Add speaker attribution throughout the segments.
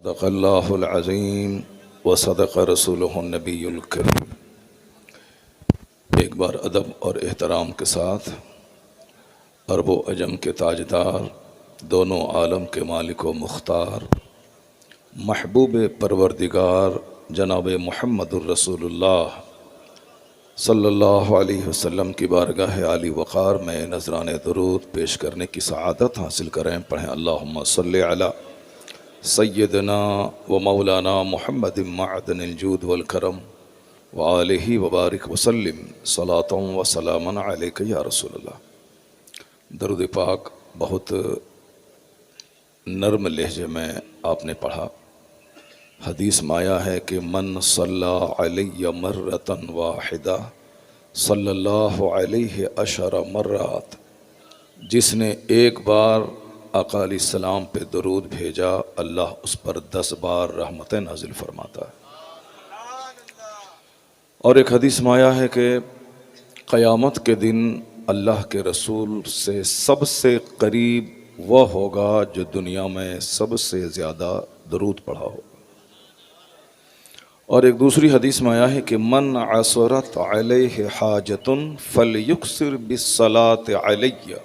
Speaker 1: सदक़ल्लाहुल अज़ीम व सदक़ रसूलुहुन नबियुल करीम। एक बार अदब और एहतराम के साथ अरब व अजम के ताजदार, दोनों आलम के मालिक व मुख्तार, महबूब परवरदिगार जनाब मुहम्मदुर रसूलुल्लाह सल्लल्लाहु अलैहि वसल्लम की बारगाह आली वक़ार में नजराने दुरूद पेश करने की सआदत हासिल करें। पढ़ें अल्लाहुम्मा सल्लि अला सय्यदना व मौलाना मुहम्मद मअदनिल जूद वल करम व आलिहि व बारिक वसल्लिम सलातन व सलामन अलैका या रसूलल्लाह। दरूद पाक बहुत नर्म लहजे में आपने पढ़ा। हदीस में आया है कि मन सल्ला अलैया मर्रतन वाहिदा सल्लल्लाहु अलैहि अशरा मर्रात, जिसने एक बार आका अलैहिस्सलाम पे दरूद भेजा अल्लाह उस पर 10 बार रहमतें नाजिल फरमाता है। और एक हदीस में आया है कि क़यामत के दिन अल्लाह के रसूल से सबसे करीब वह होगा जो दुनिया में सबसे ज़्यादा दरूद पढ़ा हो। और एक दूसरी हदीस में आया है कि मन असरत अलैहि हाजतुन फलयुक्सिर बिस्सलात अलैया।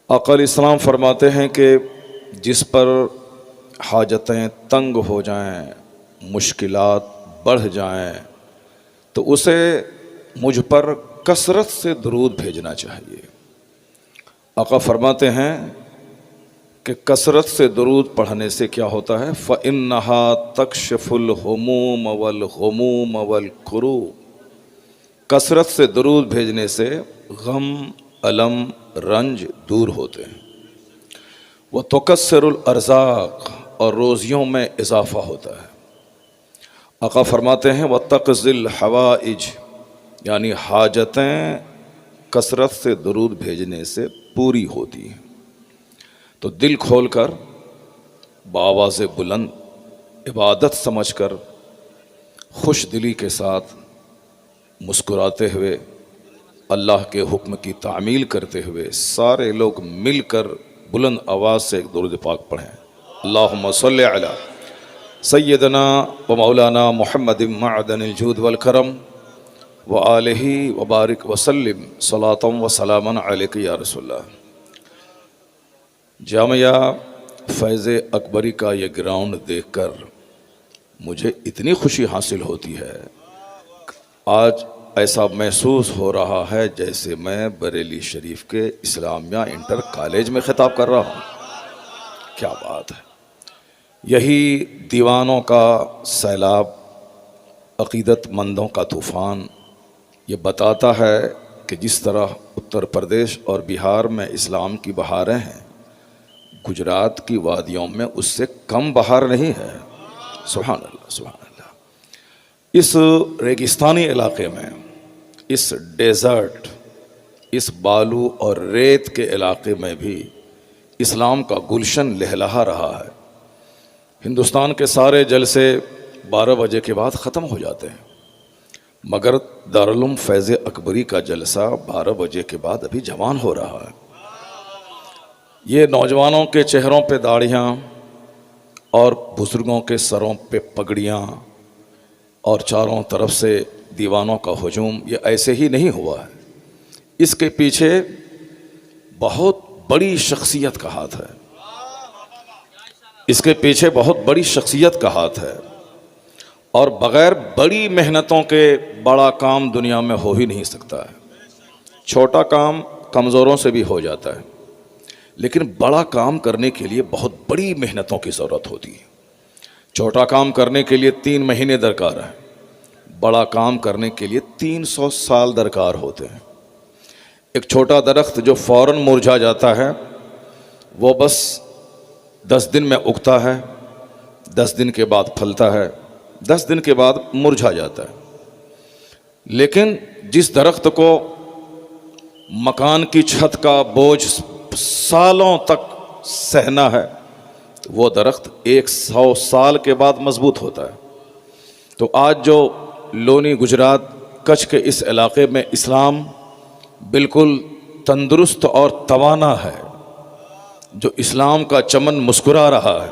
Speaker 1: आका अलैहिस्सलाम फरमाते हैं कि जिस पर हाजतें तंग हो जाएं, मुश्किलात बढ़ जाएं, तो उसे मुझ पर कसरत से दरूद भेजना चाहिए। आका फरमाते हैं कि कसरत से दरूद पढ़ने से क्या होता है, फ़इन्नहा तकशफुल हुमूम वल हुमूम वल कुरूब। कसरत से दरूद भेजने से गम, अलम, रंज दूर होते हैं। वह तुकस्सिरुल अर्ज़ाक़, और रोज़ियों में इजाफ़ा होता है। आका फरमाते हैं व तक़ज़िल हवाइज, यानी हाजतें कसरत से दरूद भेजने से पूरी होती हैं। तो दिल खोल कर बावाज़ बुलंद इबादत समझकर खुश दिली के साथ मुस्कुराते हुए अल्लाह के हुक्म की तामील करते हुए सारे लोग मिलकर बुलंद आवाज़ से एक दुरूद पाक पढ़ें। अल्लाहुम्मा सल्लि अला सय्यदना व मौलाना मुहम्मद मअदनिल जूद वल करम व आलिहि व बारिक वसल्लिम सलातन व सलामन अलैका या रसूलल्लाह। जामिया फैज़ अकबरी का ये ग्राउंड देखकर मुझे इतनी खुशी हासिल होती है। आज ऐसा महसूस हो रहा है जैसे मैं बरेली शरीफ के इस्लामिया इंटर कॉलेज में खिताब कर रहा हूँ। क्या बात है! यही दीवानों का सैलाब, अक़ीदतमंदों का तूफ़ान, ये बताता है कि जिस तरह उत्तर प्रदेश और बिहार में इस्लाम की बहारें हैं, गुजरात की वादियों में उससे कम बहार नहीं है। सुभान अल्लाह, सुभान अल्लाह। इस रेगिस्तानी इलाके में, इस डेज़र्ट, इस बालू और रेत के इलाके में भी इस्लाम का गुलशन लहलहा रहा है। हिंदुस्तान के सारे जलसे 12 बजे के बाद ख़त्म हो जाते हैं, मगर दारुल फैज़ अकबरी का जलसा 12 बजे के बाद अभी जवान हो रहा है। ये नौजवानों के चेहरों पे दाढ़ियाँ और बुज़ुर्गों के सरों पे पगड़ियाँ और चारों तरफ से दीवानों का हुजूम, ये ऐसे ही नहीं हुआ है। इसके पीछे बहुत बड़ी शख्सियत का हाथ है। इसके पीछे बहुत बड़ी शख्सियत का हाथ है। और बग़ैर बड़ी मेहनतों के बड़ा काम दुनिया में हो ही नहीं सकता है। छोटा काम कमज़ोरों से भी हो जाता है, लेकिन बड़ा काम करने के लिए बहुत बड़ी मेहनतों की ज़रूरत होती है। छोटा काम करने के लिए 3 महीने दरकार है, बड़ा काम करने के लिए 300 साल दरकार होते हैं। एक छोटा दरख्त जो फ़ौरन मुरझा जाता है, वो बस 10 दिन में उगता है, 10 दिन के बाद फलता है, 10 दिन के बाद मुरझा जाता है। लेकिन जिस दरख्त को मकान की छत का बोझ सालों तक सहना है, वो दरख्त 100 साल के बाद मजबूत होता है। तो आज जो लोनी, गुजरात, कच्छ के इस इलाके में इस्लाम बिल्कुल तंदुरुस्त और तवाना है, जो इस्लाम का चमन मुस्कुरा रहा है,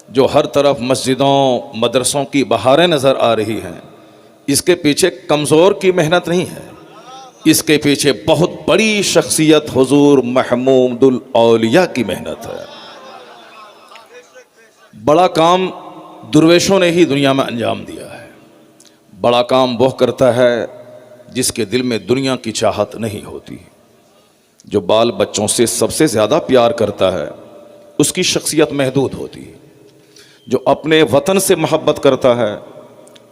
Speaker 1: जो हर तरफ मस्जिदों मदरसों की बहारें नज़र आ रही हैं, इसके पीछे कमज़ोर की मेहनत नहीं है, इसके पीछे बहुत बड़ी शख्सियत हुजूर महमूदुल औलिया की मेहनत है। बड़ा काम दुर्वेशों ने ही दुनिया में अंजाम दिया है। बड़ा काम वह करता है जिसके दिल में दुनिया की चाहत नहीं होती। जो बाल बच्चों से सबसे ज़्यादा प्यार करता है उसकी शख्सियत महदूद होती है। जो अपने वतन से मोहब्बत करता है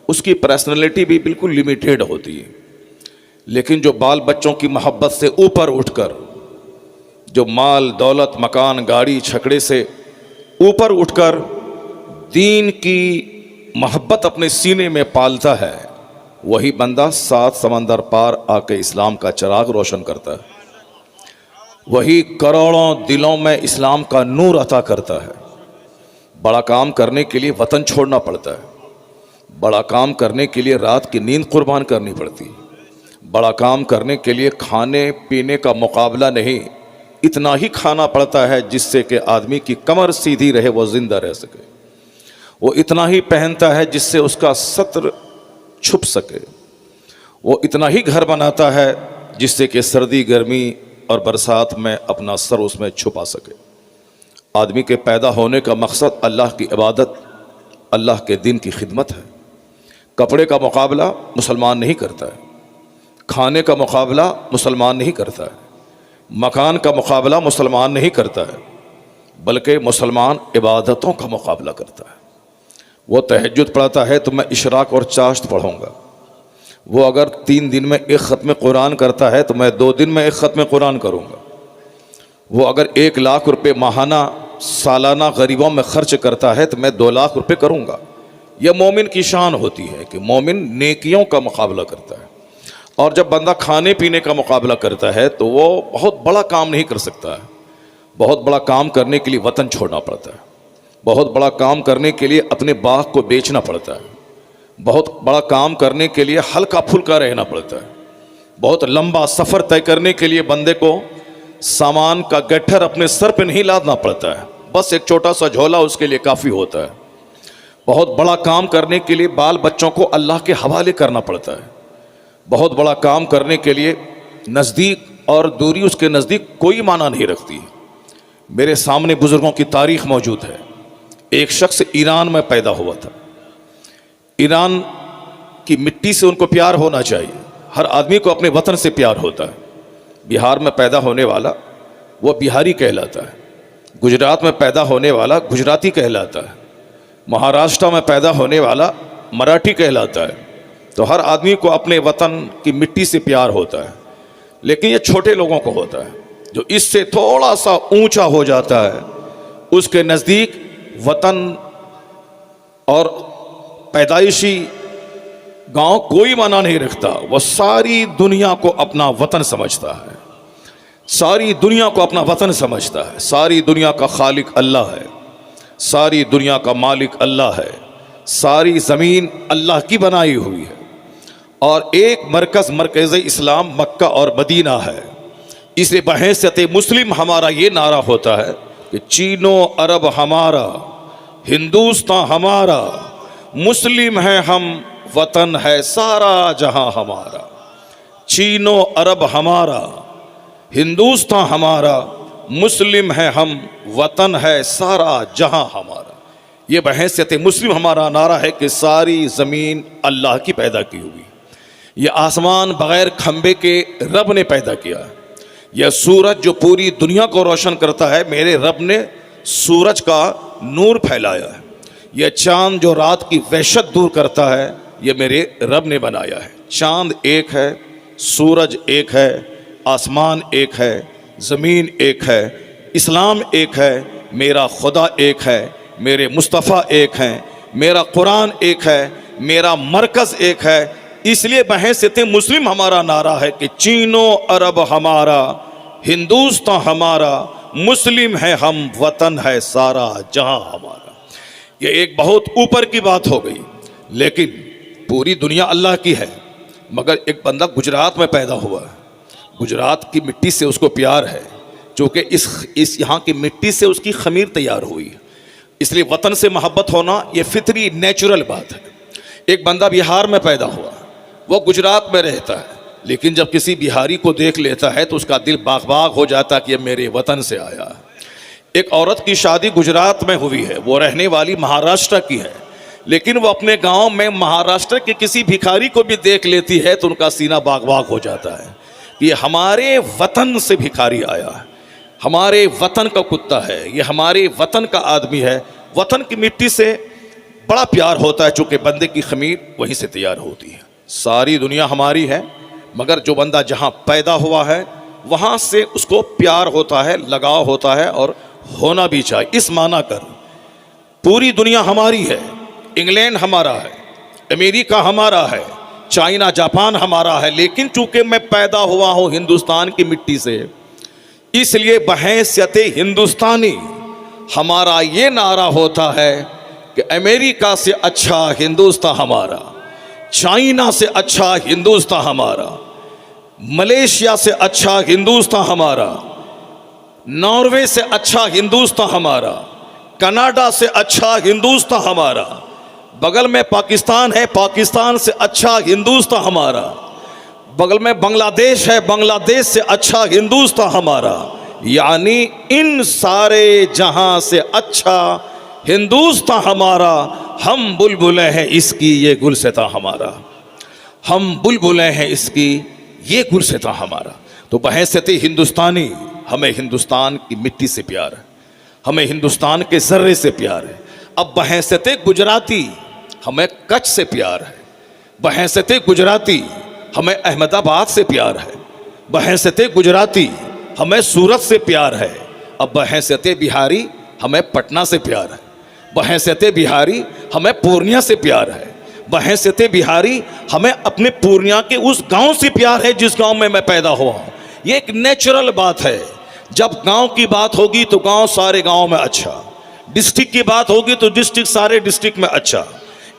Speaker 1: उसकी पर्सनैलिटी भी बिल्कुल लिमिटेड होती है। लेकिन जो बाल बच्चों की मोहब्बत से ऊपर उठकर, जो माल दौलत मकान गाड़ी छकड़े से ऊपर उठकर दीन की मोहब्बत अपने सीने में पालता है, वही बंदा 7 समंदर पार आके इस्लाम का चिराग रोशन करता है। वही करोड़ों दिलों में इस्लाम का नूर अता करता है। बड़ा काम करने के लिए वतन छोड़ना पड़ता है। बड़ा काम करने के लिए रात की नींद कुर्बान करनी पड़ती है। बड़ा काम करने के लिए खाने पीने का मुकाबला नहीं, इतना ही खाना पड़ता है जिससे कि आदमी की कमर सीधी रहे, वो जिंदा रह सके। वो इतना ही पहनता है जिससे उसका सत्र छुप सके। वो इतना ही घर बनाता है जिससे कि सर्दी गर्मी और बरसात में अपना सर उसमें छुपा सके। आदमी के पैदा होने का मकसद अल्लाह की इबादत, अल्लाह के दिन की खिदमत है। कपड़े का मुकाबला मुसलमान नहीं करता है, खाने का मुकाबला मुसलमान नहीं करता है, मकान का मुकाबला मुसलमान नहीं करता है, बल्कि मुसलमान इबादतों का मुकाबला करता है। वो तहज्जुद पढ़ता है तो मैं इशराक और चाश्त पढ़ूँगा। वो अगर 3 दिन में एक ख़त्म कुरान करता है तो मैं 2 दिन में एक ख़त्म कुरान करूँगा। वो अगर 1 लाख रुपये माहाना सालाना गरीबों में खर्च करता है तो मैं 2 लाख रुपये करूँगा। यह मोमिन की शान होती है कि मोमिन नेकियों का मुकाबला करता है। और जब बंदा खाने पीने का मुकाबला करता है तो वो बहुत बड़ा काम नहीं कर सकता है। बहुत बड़ा काम करने के लिए वतन छोड़ना पड़ता है। बहुत बड़ा काम करने के लिए अपने बाग को बेचना पड़ता है। बहुत बड़ा काम करने के लिए हल्का फुल्का रहना पड़ता है। बहुत लंबा सफ़र तय करने के लिए बंदे को सामान का गट्ठर अपने सर पे नहीं लादना पड़ता है, बस एक छोटा सा झोला उसके लिए काफ़ी होता है। बहुत बड़ा काम करने के लिए बाल बच्चों को अल्लाह के हवाले करना पड़ता है। बहुत बड़ा काम करने के लिए नज़दीक और दूरी उसके नज़दीक कोई माना नहीं रखती। मेरे सामने बुज़ुर्गों की तारीख़ मौजूद है। एक शख्स ईरान में पैदा हुआ था। ईरान की मिट्टी से उनको प्यार होना चाहिए। हर आदमी को अपने वतन से प्यार होता है। बिहार में पैदा होने वाला वो बिहारी कहलाता है। गुजरात में पैदा होने वाला गुजराती कहलाता है। महाराष्ट्र में पैदा होने वाला मराठी कहलाता है। तो हर आदमी को अपने वतन की मिट्टी से प्यार होता है। लेकिन ये छोटे लोगों को होता है। जो इससे थोड़ा सा ऊंचा हो जाता है उसके नज़दीक वतन और पैदाइशी गांव कोई माना नहीं रखता। वह सारी दुनिया को अपना वतन समझता है। सारी दुनिया को अपना वतन समझता है। सारी दुनिया का खालिक अल्लाह है। सारी दुनिया का मालिक अल्लाह है। सारी ज़मीन अल्लाह की बनाई हुई है। और एक मरकज़ इस्लाम मक्का और मदीना है। इसे बहैसियत मुस्लिम हमारा ये नारा होता है कि चीनो अरब हमारा, हिंदुस्तान हमारा, मुस्लिम है हम, वतन है सारा जहां हमारा। चीनो अरब हमारा, हिंदुस्तान हमारा, मुस्लिम है हम, वतन है सारा जहां हमारा। ये बहैसियत मुस्लिम हमारा नारा है कि सारी ज़मीन अल्लाह की पैदा की हुई। ये आसमान बग़ैर खंबे के रब ने पैदा किया। यह सूरज जो पूरी दुनिया को रोशन करता है, मेरे रब ने सूरज का नूर फैलाया है। यह चाँद जो रात की वहशत दूर करता है, ये मेरे रब ने बनाया है। चाँद एक है, सूरज एक है, आसमान एक है, ज़मीन एक है, इस्लाम एक है, मेरा खुदा एक है, मेरे मुस्तफ़ा एक हैं, मेरा कुरान एक है, मेरा मरकज़ एक है। इसलिए बहैसियत मुस्लिम हमारा नारा है कि चीनो अरब हमारा, हिंदुस्तान हमारा, मुस्लिम है हम, वतन है सारा जहां हमारा। ये एक बहुत ऊपर की बात हो गई, लेकिन पूरी दुनिया अल्लाह की है। मगर एक बंदा गुजरात में पैदा हुआ है, गुजरात की मिट्टी से उसको प्यार है, क्योंकि इस यहाँ की मिट्टी से उसकी खमीर तैयार हुई है। इसलिए वतन से मोहब्बत होना ये फितरी नेचुरल बात है। एक बंदा बिहार में पैदा हुआ, वो गुजरात में रहता है, लेकिन जब किसी बिहारी को देख लेता है तो उसका दिल बाग बाग हो जाता है कि ये मेरे वतन से आया है। एक औरत की शादी गुजरात में हुई है, वो रहने वाली महाराष्ट्र की है, लेकिन वो अपने गांव में महाराष्ट्र के किसी भिखारी को भी देख लेती है तो उनका सीना बाग बाग हो जाता है कि ये हमारे वतन से भिखारी आया है, हमारे वतन का कुत्ता है, ये हमारे वतन का आदमी है। वतन की मिट्टी से बड़ा प्यार होता है, चूँकि बंदे की खमीर वहीं से तैयार होती है। सारी दुनिया हमारी है, मगर जो बंदा जहाँ पैदा हुआ है वहाँ से उसको प्यार होता है, लगाव होता है, और होना भी चाहिए। इस माना कर पूरी दुनिया हमारी है, इंग्लैंड हमारा है, अमेरिका हमारा है, चाइना जापान हमारा है, लेकिन चूंकि मैं पैदा हुआ हूँ हिंदुस्तान की मिट्टी से, इसलिए बहैसियत हिंदुस्तानी हमारा ये नारा होता है कि अमेरिका से अच्छा हिंदुस्तान हमारा, चाइना से अच्छा हिंदुस्तान हमारा, मलेशिया से अच्छा हिंदुस्तान हमारा, नॉर्वे से अच्छा हिंदुस्तान हमारा, कनाडा से अच्छा हिंदुस्तान हमारा, बगल में पाकिस्तान है, पाकिस्तान से अच्छा हिंदुस्तान हमारा, बगल में बांग्लादेश है, बांग्लादेश से अच्छा हिंदुस्तान हमारा। यानी इन सारे जहां से अच्छा हिंदुस्तान हमारा। हम बुलबुलें हैं इसकी ये गुलसिता हमारा, हम बुलबुलें हैं इसकी ये गुलसिता हमारा। तो बहैसियत हिंदुस्तानी हमें हिंदुस्तान की मिट्टी से प्यार है, हमें हिंदुस्तान के ज़र्रे से प्यार है। अब बहैसियत गुजराती हमें कच्छ से प्यार है, बहैसियत गुजराती हमें अहमदाबाद से प्यार है, बहैसियत गुजराती हमें सूरत से प्यार है। अब बहैसियत बिहारी हमें पटना से प्यार है, बहैसियत बिहारी हमें पूर्णिया से प्यार है, बहैसियत बिहारी हमें अपने पूर्णिया के उस गांव से प्यार है जिस गांव में मैं पैदा हुआ हूँ। ये एक नेचुरल बात है। जब गांव की बात होगी तो गांव सारे गांव में अच्छा, डिस्ट्रिक्ट की बात होगी तो डिस्ट्रिक्ट सारे डिस्ट्रिक्ट में अच्छा,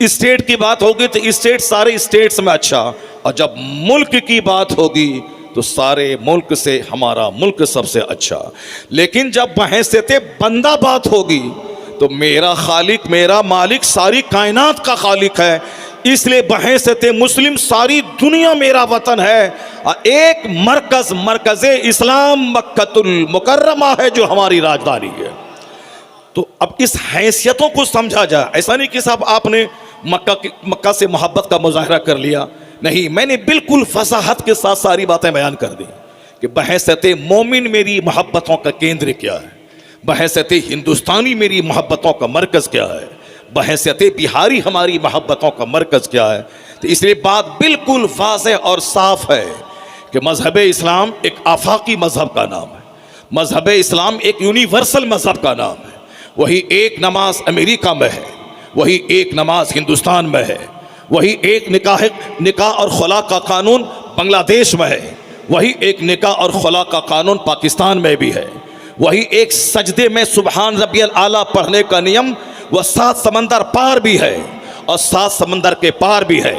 Speaker 1: स्टेट की बात होगी तो स्टेट सारे स्टेट्स में अच्छा, और जब मुल्क की बात होगी तो सारे मुल्क से हमारा मुल्क सबसे अच्छा। लेकिन जब बहैसियत बंदा बात होगी तो मेरा खालिक, मेरा मालिक सारी कायनात का खालिक है, इसलिए बहैसियत मुस्लिम सारी दुनिया मेरा वतन है। एक मरकज़ इस्लाम मक्कतुल मुकर्रमा है जो हमारी राजधानी है। तो अब इस हैसियतों को समझा जाए। ऐसा नहीं कि साहब आपने मक्का से मोहब्बत का मुजाहरा कर लिया, नहीं, मैंने बिल्कुल फसाहत के साथ सारी बातें बयान कर दी कि बहैसियत मोमिन मेरी मोहब्बतों का केंद्र क्या है, बहैसियत हिंदुस्तानी मेरी मोहब्बतों का मरकज़ क्या है, बहैसियत बिहारी हमारी मोहब्बतों का मरकज़ क्या है। तो इसलिए बात बिल्कुल वाज़ेह और साफ है कि मज़हब इस्लाम एक आफाकी मज़हब का नाम है, मज़हब इस्लाम एक यूनिवर्सल मज़हब का नाम है। वही एक नमाज अमेरिका में है, वही एक नमाज हिंदुस्तान में है, वही एक निकाह और खुला का कानून बांग्लादेश में है, वही एक निकाह और खुला का कानून पाकिस्तान में भी है, वही एक सजदे में सुबहान रब्बियल आला पढ़ने का नियम वह 7 समंदर पार भी है और 7 समंदर के पार भी है।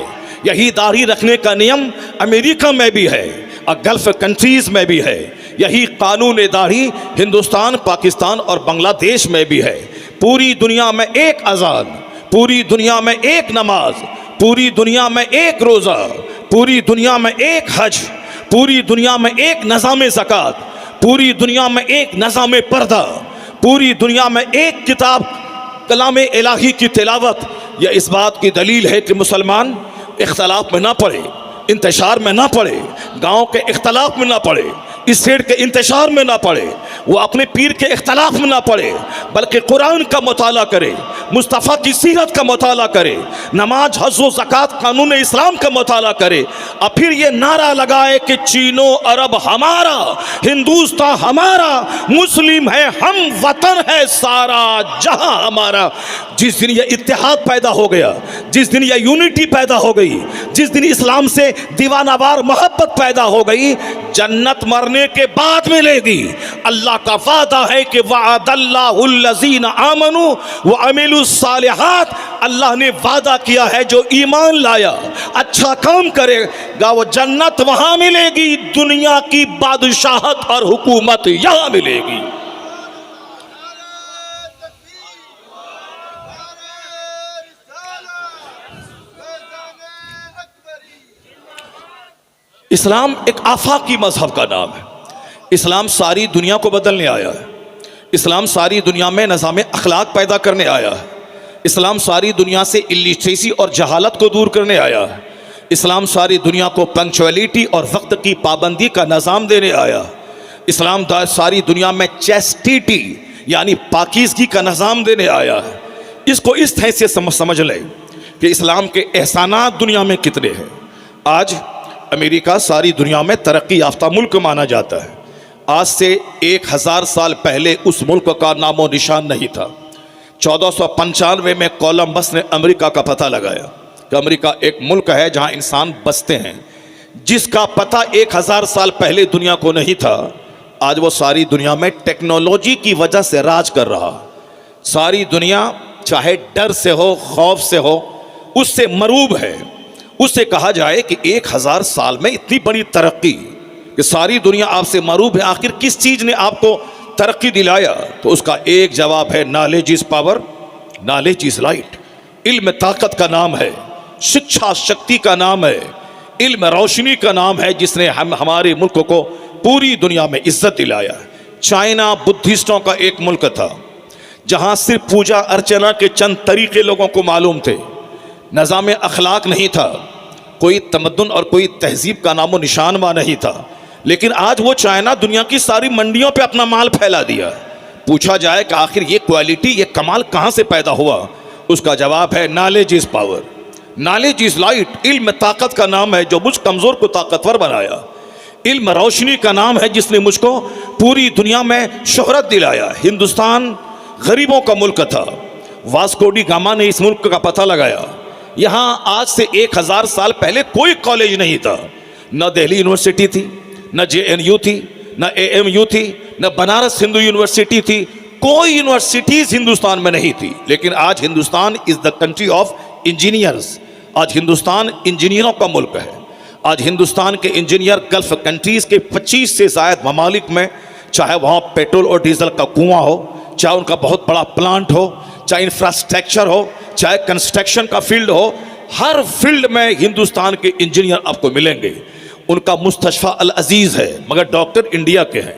Speaker 1: यही दाढ़ी रखने का नियम अमेरिका में भी है और गल्फ कंट्रीज़ में भी है। यही कानून दाढ़ी हिंदुस्तान, पाकिस्तान और बांग्लादेश में भी है। पूरी दुनिया में एक अज़ान, पूरी दुनिया में एक नमाज, पूरी दुनिया में एक रोज़ा, पूरी दुनिया में एक हज, पूरी दुनिया में एक नज़ाम ज़कात, पूरी दुनिया में एक नज़ाम पर्दा, पूरी दुनिया में एक किताब कलाम इलाही की तिलावत। यह इस बात की दलील है कि मुसलमान इख्तलाफ में ना पड़े, इंतशार में ना पड़े, गाँव के इख्तलाफ में ना पड़े, स्टेट के इंतशार में ना पड़े, वो अपने पीर के इख्तलाफ में ना पड़े, बल्कि कुरान का मुताला करे, मुस्तफ़ा की सीरत का मुताला करे, नमाज हज व ज़कात कानून इस्लाम का मुताला करे, और फिर ये नारा लगाए कि चीनो अरब हमारा, हिंदुस्तान हमारा, मुस्लिम है हम, वतन है सारा जहां हमारा। जिस दिन ये इत्तेहाद पैदा हो गया, जिस दिन ये यूनिटी पैदा हो गई, जिस दिन इस्लाम से दीवानावार मोहब्बत पैदा हो गई, जन्नत मरने के बाद मिलेगी। अल्लाह का वादा है कि वअदल्लाहुल्लज़ीना आमनू व अमिलुस्सालिहात, अल्लाह ने वादा किया है जो ईमान लाया, अच्छा काम करेगा, वो जन्नत वहां मिलेगी, दुनिया की बादशाहत और हुकूमत यहां मिलेगी। इस्लाम एक आफाकी मजहब का नाम है। इस्लाम सारी दुनिया को बदलने आया है। इस्लाम सारी दुनिया में निज़ाम अखलाक पैदा करने आया है। इस्लाम सारी दुनिया से इलिटरेसी और जहालत को दूर करने आया है। इस्लाम सारी दुनिया को पंक्चुअलिटी और वक्त की पाबंदी का निज़ाम देने आया। इस्लाम सारी दुनिया में चैस्टिटी यानी पाकीज़गी का निज़ाम देने आया है। इसको इस तरह से समझ लें कि इस्लाम के एहसानात दुनिया में कितने हैं। आज अमेरिका सारी दुनिया में तरक्की याफ्ता मुल्क माना जाता है। आज से 1000 साल पहले उस मुल्क का नामो निशान नहीं था। 1495 में कोलंबस ने अमेरिका का पता लगाया कि अमेरिका एक मुल्क है जहां इंसान बसते हैं, जिसका पता 1000 साल पहले दुनिया को नहीं था। आज वो सारी दुनिया में टेक्नोलॉजी की वजह से राज कर रहा। सारी दुनिया चाहे डर से हो, खौफ से हो, उससे मरूब है। उससे कहा जाए कि 1000 साल में इतनी बड़ी तरक्की कि सारी दुनिया आपसे मरूब है, आखिर किस चीज़ ने आपको तरक्की दिलाया? तो उसका एक जवाब है, knowledge is power, knowledge is light. इल्म ताकत का नाम है, शिक्षा शक्ति का नाम है, इल्म रोशनी का नाम है, जिसने हमारे मुल्क को पूरी दुनिया में इज्जत दिलाया। चाइना बुद्धिस्टों का एक मुल्क था जहाँ सिर्फ पूजा अर्चना के चंद तरीके लोगों को मालूम थे, निज़ाम अखलाक नहीं था, कोई तमद्दुन और कोई तहजीब का नामो निशान वहाँ नहीं था। लेकिन आज वो चाइना दुनिया की सारी मंडियों पे अपना माल फैला दिया। पूछा जाए कि आखिर ये क्वालिटी, ये कमाल कहाँ से पैदा हुआ? उसका जवाब है, knowledge is power, knowledge is light. इल्म ताकत का नाम है जो मुझ कमज़ोर को ताकतवर बनाया। इल्म रोशनी का नाम है जिसने मुझको पूरी दुनिया में शोहरत दिलाया। हिंदुस्तान गरीबों का मुल्क था। वास्को डी गामा ने इस मुल्क का पता लगाया। यहाँ आज से 1000 साल पहले कोई कॉलेज नहीं था। न दिल्ली यूनिवर्सिटी थी, न JNU थी, न AMU थी, न बनारस हिंदू यूनिवर्सिटी थी। कोई यूनिवर्सिटीज हिंदुस्तान में नहीं थी। लेकिन आज Hindustan is the country of engineers. आज हिंदुस्तान इंजीनियरों का मुल्क है। आज हिंदुस्तान के इंजीनियर गल्फ कंट्रीज के 25 से ज़ायद ममालिक में, चाहे वहाँ पेट्रोल और डीजल का कुआं हो, चाहे उनका बहुत बड़ा प्लांट हो, चाहे इंफ्रास्ट्रक्चर हो, चाहे कंस्ट्रक्शन का फील्ड हो, हर फील्ड में हिंदुस्तान के इंजीनियर आपको मिलेंगे। उनका मुस्तशफ़ा अल अजीज़ है मगर डॉक्टर इंडिया के हैं।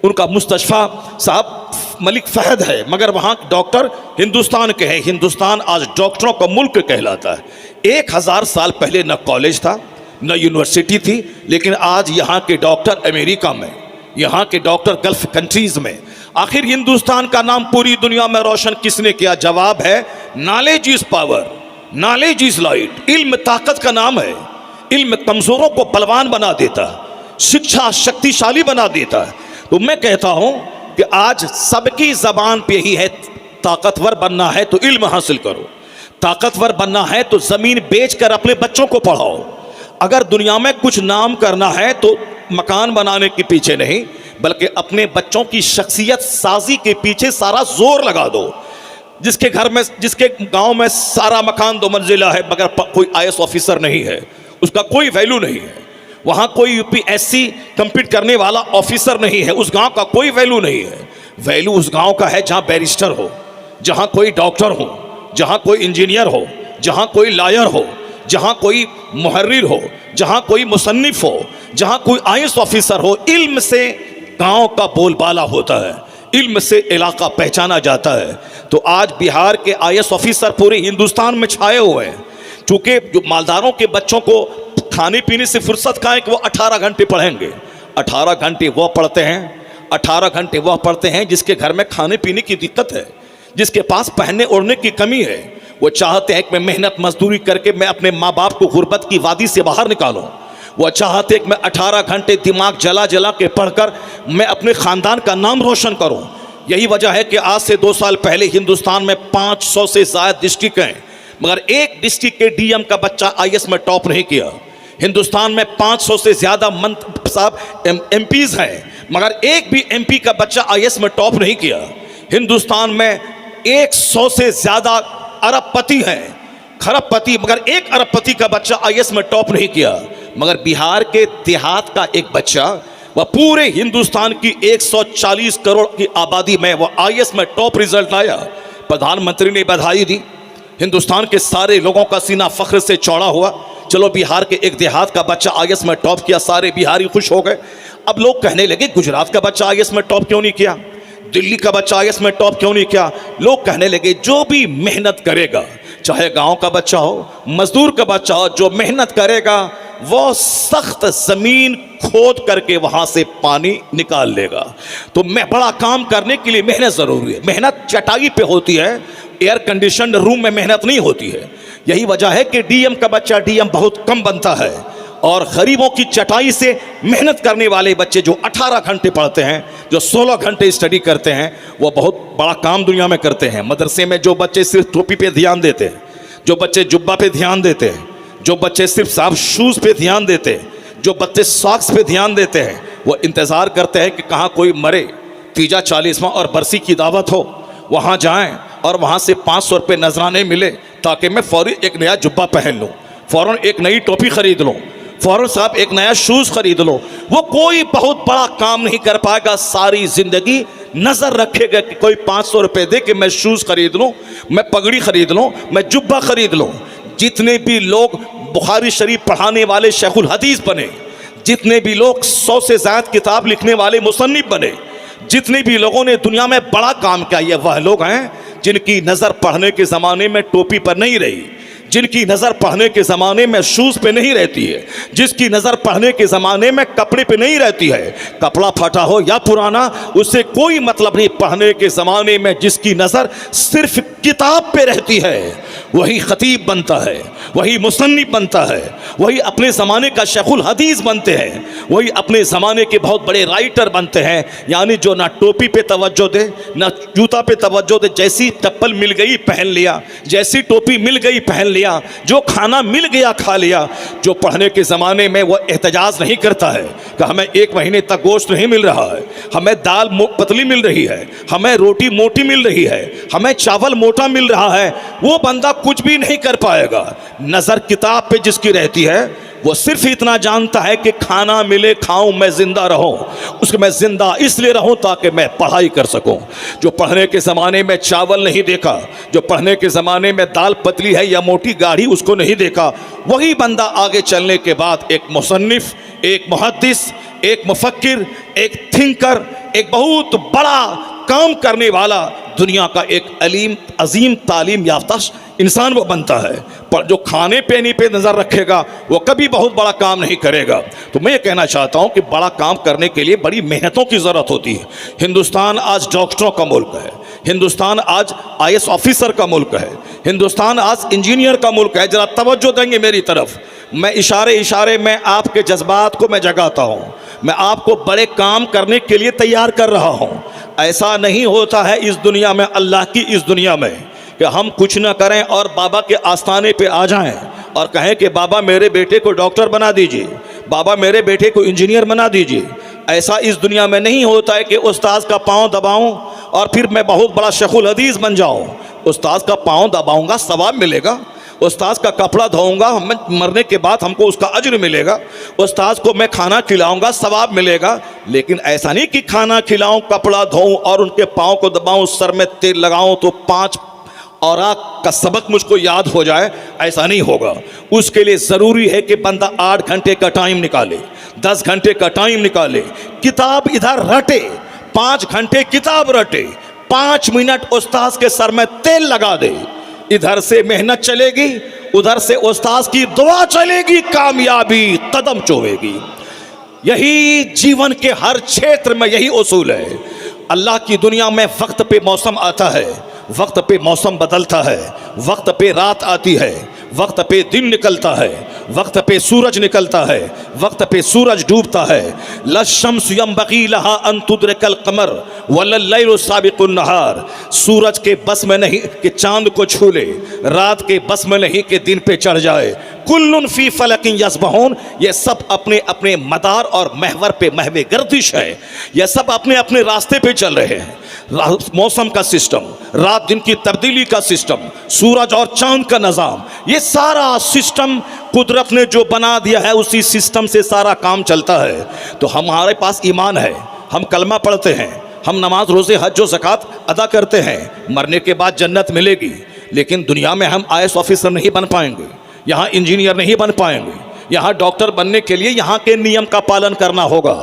Speaker 1: उनका मुस्तशफ़ा साहब मलिक फ़हद है मगर वहाँ डॉक्टर हिंदुस्तान के हैं। हिंदुस्तान आज डॉक्टरों का मुल्क कहलाता है। 1000 साल पहले न कॉलेज था, न यूनिवर्सिटी थी, लेकिन आज यहाँ के डॉक्टर अमेरिका में, यहाँ के डॉक्टर गल्फ कंट्रीज़ में। आखिर हिंदुस्तान का नाम पूरी दुनिया में रोशन किसने किया? जवाब है, knowledge is power, knowledge is light. इल्म ताकत का नाम है। इल्म कमजोरों को बलवान बना देता है, शिक्षा शक्तिशाली बना देता है। तो मैं कहता हूं कि आज सबकी जबान पे ही है, ताकतवर बनना है तो इल्म हासिल करो, ताकतवर बनना है तो जमीन बेचकर अपने बच्चों को पढ़ाओ। अगर दुनिया में कुछ नाम करना है तो मकान बनाने के पीछे नहीं, बल्कि अपने बच्चों की शख्सियत साजी के पीछे सारा जोर लगा दो। जिसके घर में, जिसके गांव में सारा मकान 2 मंजिला है मगर कोई IAS ऑफिसर नहीं है, उसका कोई वैल्यू नहीं है। वहाँ कोई UPSC कंप्लीट करने वाला ऑफिसर नहीं है, उस गांव का कोई वैल्यू नहीं है। वैल्यू उस गांव का है जहाँ बैरिस्टर हो, जहाँ कोई डॉक्टर हो, जहाँ कोई इंजीनियर हो, जहाँ कोई लॉयर हो, जहाँ कोई मुहर्रिर हो, जहाँ कोई मुसन्निफ हो, जहाँ कोई IAS ऑफिसर हो। इल्म से गांव का बोलबाला होता है, इल्म से इलाका पहचाना जाता है। तो आज बिहार के IAS ऑफिसर पूरे हिंदुस्तान में छाए हुए हैं। चूँकि जो मालदारों के बच्चों को खाने पीने से फुर्सत कहाँ है कि वो 18 घंटे पढ़ेंगे। 18 घंटे वो पढ़ते हैं, 18 घंटे वह पढ़ते हैं जिसके घर में खाने पीने की दिक्कत है, जिसके पास पहनने ओढ़ने की कमी है। वो चाहते हैं कि मैं मेहनत मजदूरी करके मैं अपने माँ बाप को गुर्बत की वादी से बाहर निकालूं। वो चाहते हैं कि मैं 18 घंटे दिमाग जला जला के पढ़कर मैं अपने ख़ानदान का नाम रोशन करूं। यही वजह है कि आज से 2 साल पहले हिंदुस्तान में 500 से ज़्यादा डिस्ट्रिक्ट हैं, मगर एक डिस्ट्रिक्ट के DM का बच्चा IAS में टॉप नहीं किया। हिंदुस्तान में 500 से ज़्यादा MPs हैं, मगर एक भी MP का बच्चा IAS में टॉप नहीं किया। हिंदुस्तान में 100 से ज़्यादा अरबपति हैं, खरबपति, मगर एक अरबपति का बच्चा IAS में टॉप नहीं किया। मगर बिहार के देहात का एक बच्चा, वह पूरे हिंदुस्तान की 140 करोड़ की आबादी में वह IAS में टॉप रिजल्ट आया। प्रधानमंत्री ने बधाई दी, हिंदुस्तान के सारे लोगों का सीना फख्र से चौड़ा हुआ। चलो बिहार के एक देहात का बच्चा आईएएस में टॉप किया, सारे बिहारी खुश हो गए। अब लोग कहने लगे गुजरात का बच्चा आईएएस में टॉप क्यों नहीं किया, दिल्ली का बच्चा आईएएस में टॉप क्यों नहीं किया। लोग कहने लगे जो भी मेहनत करेगा, चाहे गांव का बच्चा हो, मजदूर का बच्चा हो, जो मेहनत करेगा वो सख्त जमीन खोद करके वहां से पानी निकाल लेगा। तो मैं बड़ा काम करने के लिए मेहनत जरूरी है। मेहनत चटाई पे होती है, एयर कंडीशन रूम में मेहनत नहीं होती है। यही वजह है कि डीएम का बच्चा डीएम बहुत कम बनता है, और गरीबों की चटाई से मेहनत करने वाले बच्चे जो 18 घंटे पढ़ते हैं, जो 16 घंटे स्टडी करते हैं, वो बहुत बड़ा काम दुनिया में करते हैं। मदरसे में जो बच्चे सिर्फ टोपी पे ध्यान देते हैं, जो बच्चे जुब्बा पे ध्यान देते हैं, जो बच्चे सिर्फ साफ शूज़ पे ध्यान देते हैं, जो बच्चे सॉक्स पे ध्यान देते हैं, वो इंतज़ार करते हैं कि कहाँ कोई मरे, तीजा 40वां और बरसी की दावत हो, वहाँ जाएं और वहाँ से 500 रुपये नजराने मिले ताकि मैं फ़ौरी एक नया जुब्बा पहन लूँ, फ़ौरन एक नई टोपी ख़रीद लूँ, फ़ौरन साहब एक नया शूज़ ख़रीद लो। वो कोई बहुत बड़ा काम नहीं कर पाएगा। सारी ज़िंदगी नज़र रखेगा कि कोई 500 रुपये दे कि मैं शूज़ ख़रीद लूँ, मैं पगड़ी ख़रीद लूँ, मैं जुब्बा ख़रीद लूँ। जितने भी लोग बुखारी शरीफ पढ़ाने वाले शेखुल हदीस बने, जितने भी लोग 100 से ज़्यादा किताब लिखने वाले मुसन्निफ बने, जितने भी लोगों ने दुनिया में बड़ा काम किया, ये वह लोग हैं जिनकी नज़र पढ़ने के ज़माने में टोपी पर नहीं रही, जिनकी नज़र पढ़ने के ज़माने में शूज़ पे नहीं रहती है, जिसकी नज़र पढ़ने के ज़माने में कपड़े पे नहीं रहती है। कपड़ा फटा हो या पुराना, उससे कोई मतलब नहीं। पढ़ने के ज़माने में जिसकी नज़र सिर्फ किताब पे रहती है, वही खतीब बनता है, वही मुसन्निफ बनता है, वही अपने ज़माने का शेखुल हदीस बनते हैं, वही अपने ज़माने के बहुत बड़े राइटर बनते हैं। यानी जो ना टोपी पे तवज्जो दे, ना जूता पे तवज्जो दे, जैसी चप्पल मिल गई पहन लिया, जैसी टोपी मिल गई पहन लिया, जो खाना मिल गया खा लिया। जो पढ़ने के ज़माने में वो एहतजाज नहीं करता है कि हमें 1 महीने तक गोश्त नहीं मिल रहा है, हमें दाल पतली मिल रही है, हमें रोटी मोटी मिल रही है, हमें चावल मोटा मिल रहा है, वो बंदा कुछ भी नहीं कर पाएगा। नज़र किताब पे जिसकी रहती है, वो सिर्फ इतना जानता है कि खाना मिले खाऊं, मैं जिंदा रहूं, उसके मैं जिंदा इसलिए रहूं ताकि मैं पढ़ाई कर सकूं। जो पढ़ने के ज़माने में चावल नहीं देखा, जो पढ़ने के ज़माने में दाल पतली है या मोटी गाढ़ी उसको नहीं देखा, वही बंदा आगे चलने के बाद एक मुसन्निफ, एक मुहद्दिस, एक मुफक्किर, एक थिंकर, एक बहुत बड़ा काम करने वाला, दुनिया का एक अजीम तालीम याफ्ता इंसान वो बनता है। पर जो खाने पीने पे नज़र रखेगा वो कभी बहुत बड़ा काम नहीं करेगा। तो मैं ये कहना चाहता हूँ कि बड़ा काम करने के लिए बड़ी मेहनतों की ज़रूरत होती है। हिंदुस्तान आज डॉक्टरों का मुल्क है, हिंदुस्तान आज आईएएस ऑफिसर का मुल्क है, हिंदुस्तान आज इंजीनियर का मुल्क है। ज़रा तवज्जो देंगे मेरी तरफ, मैं इशारे में आपके जज्बात को मैं जगाता हूँ, मैं आपको बड़े काम करने के लिए तैयार कर रहा हूँ। ऐसा नहीं होता है इस दुनिया में, अल्लाह की इस दुनिया में, कि हम कुछ ना करें और बाबा के आस्थाने पे आ जाएं और कहें कि बाबा मेरे बेटे को डॉक्टर बना दीजिए, बाबा मेरे बेटे को इंजीनियर बना दीजिए। ऐसा इस दुनिया में नहीं होता है कि उस्ताद का पाँव दबाऊं और फिर मैं बहुत बड़ा शेखुल हदीस बन जाऊं। उस्ताद का पाँव दबाऊंगा, सवाब मिलेगा। उस्ताद का कपड़ा धोऊंगा, मैं मरने के बाद हमको उसका अज्र मिलेगा। उस्ताद को मैं खाना खिलाऊंगा, सवाब मिलेगा। लेकिन ऐसा नहीं कि खाना खिलाऊं, कपड़ा धोऊं और उनके पाँव को दबाऊं, सर में तेल लगाऊं तो 5 और का सबक मुझको याद हो जाए, ऐसा नहीं होगा। उसके लिए ज़रूरी है कि बंदा 8 घंटे का टाइम निकाले, 10 घंटे का टाइम निकाले, किताब इधर रटे, 5 घंटे किताब रटे, 5 मिनट उस्ताद के सर में तेल लगा दे। इधर से मेहनत चलेगी, उधर से उस्ताद की दुआ चलेगी, कामयाबी कदम चोवेगी। यही जीवन के हर क्षेत्र में यही उसूल है। अल्लाह की दुनिया में वक्त पे मौसम आता है, वक्त पे मौसम बदलता है, वक्त पे रात आती है, वक्त पे दिन निकलता है, वक्त पे सूरज निकलता है, वक्त पे सूरज डूबता है। लशम्स यंबगी लहा अन तुद्रिकल कमर वल्लैलु साबिकुन नहार। सूरज के बस में नहीं कि चांद को छू ले, रात के बस में नहीं कि दिन पे चढ़ जाए। कुल्लुन फी फलकिन यस्बहून, ये सब अपने अपने मदार और महवर पे महवे गर्दिश है। ये सब अपने अपने रास्ते पे चल रहे हैं। मौसम का सिस्टम, रात दिन की तब्दीली का सिस्टम, सूरज और चांद का निज़ाम, ये सारा सिस्टम कुदरत ने जो बना दिया है, उसी सिस्टम से सारा काम चलता है। तो हमारे पास ईमान है, हम कलमा पढ़ते हैं, हम नमाज रोज़े हज व ज़कात अदा करते हैं, मरने के बाद जन्नत मिलेगी। लेकिन दुनिया में हम IAS ऑफिसर नहीं बन पाएंगे, यहाँ इंजीनियर नहीं बन पाएंगे। यहाँ डॉक्टर बनने के लिए यहाँ के नियम का पालन करना होगा,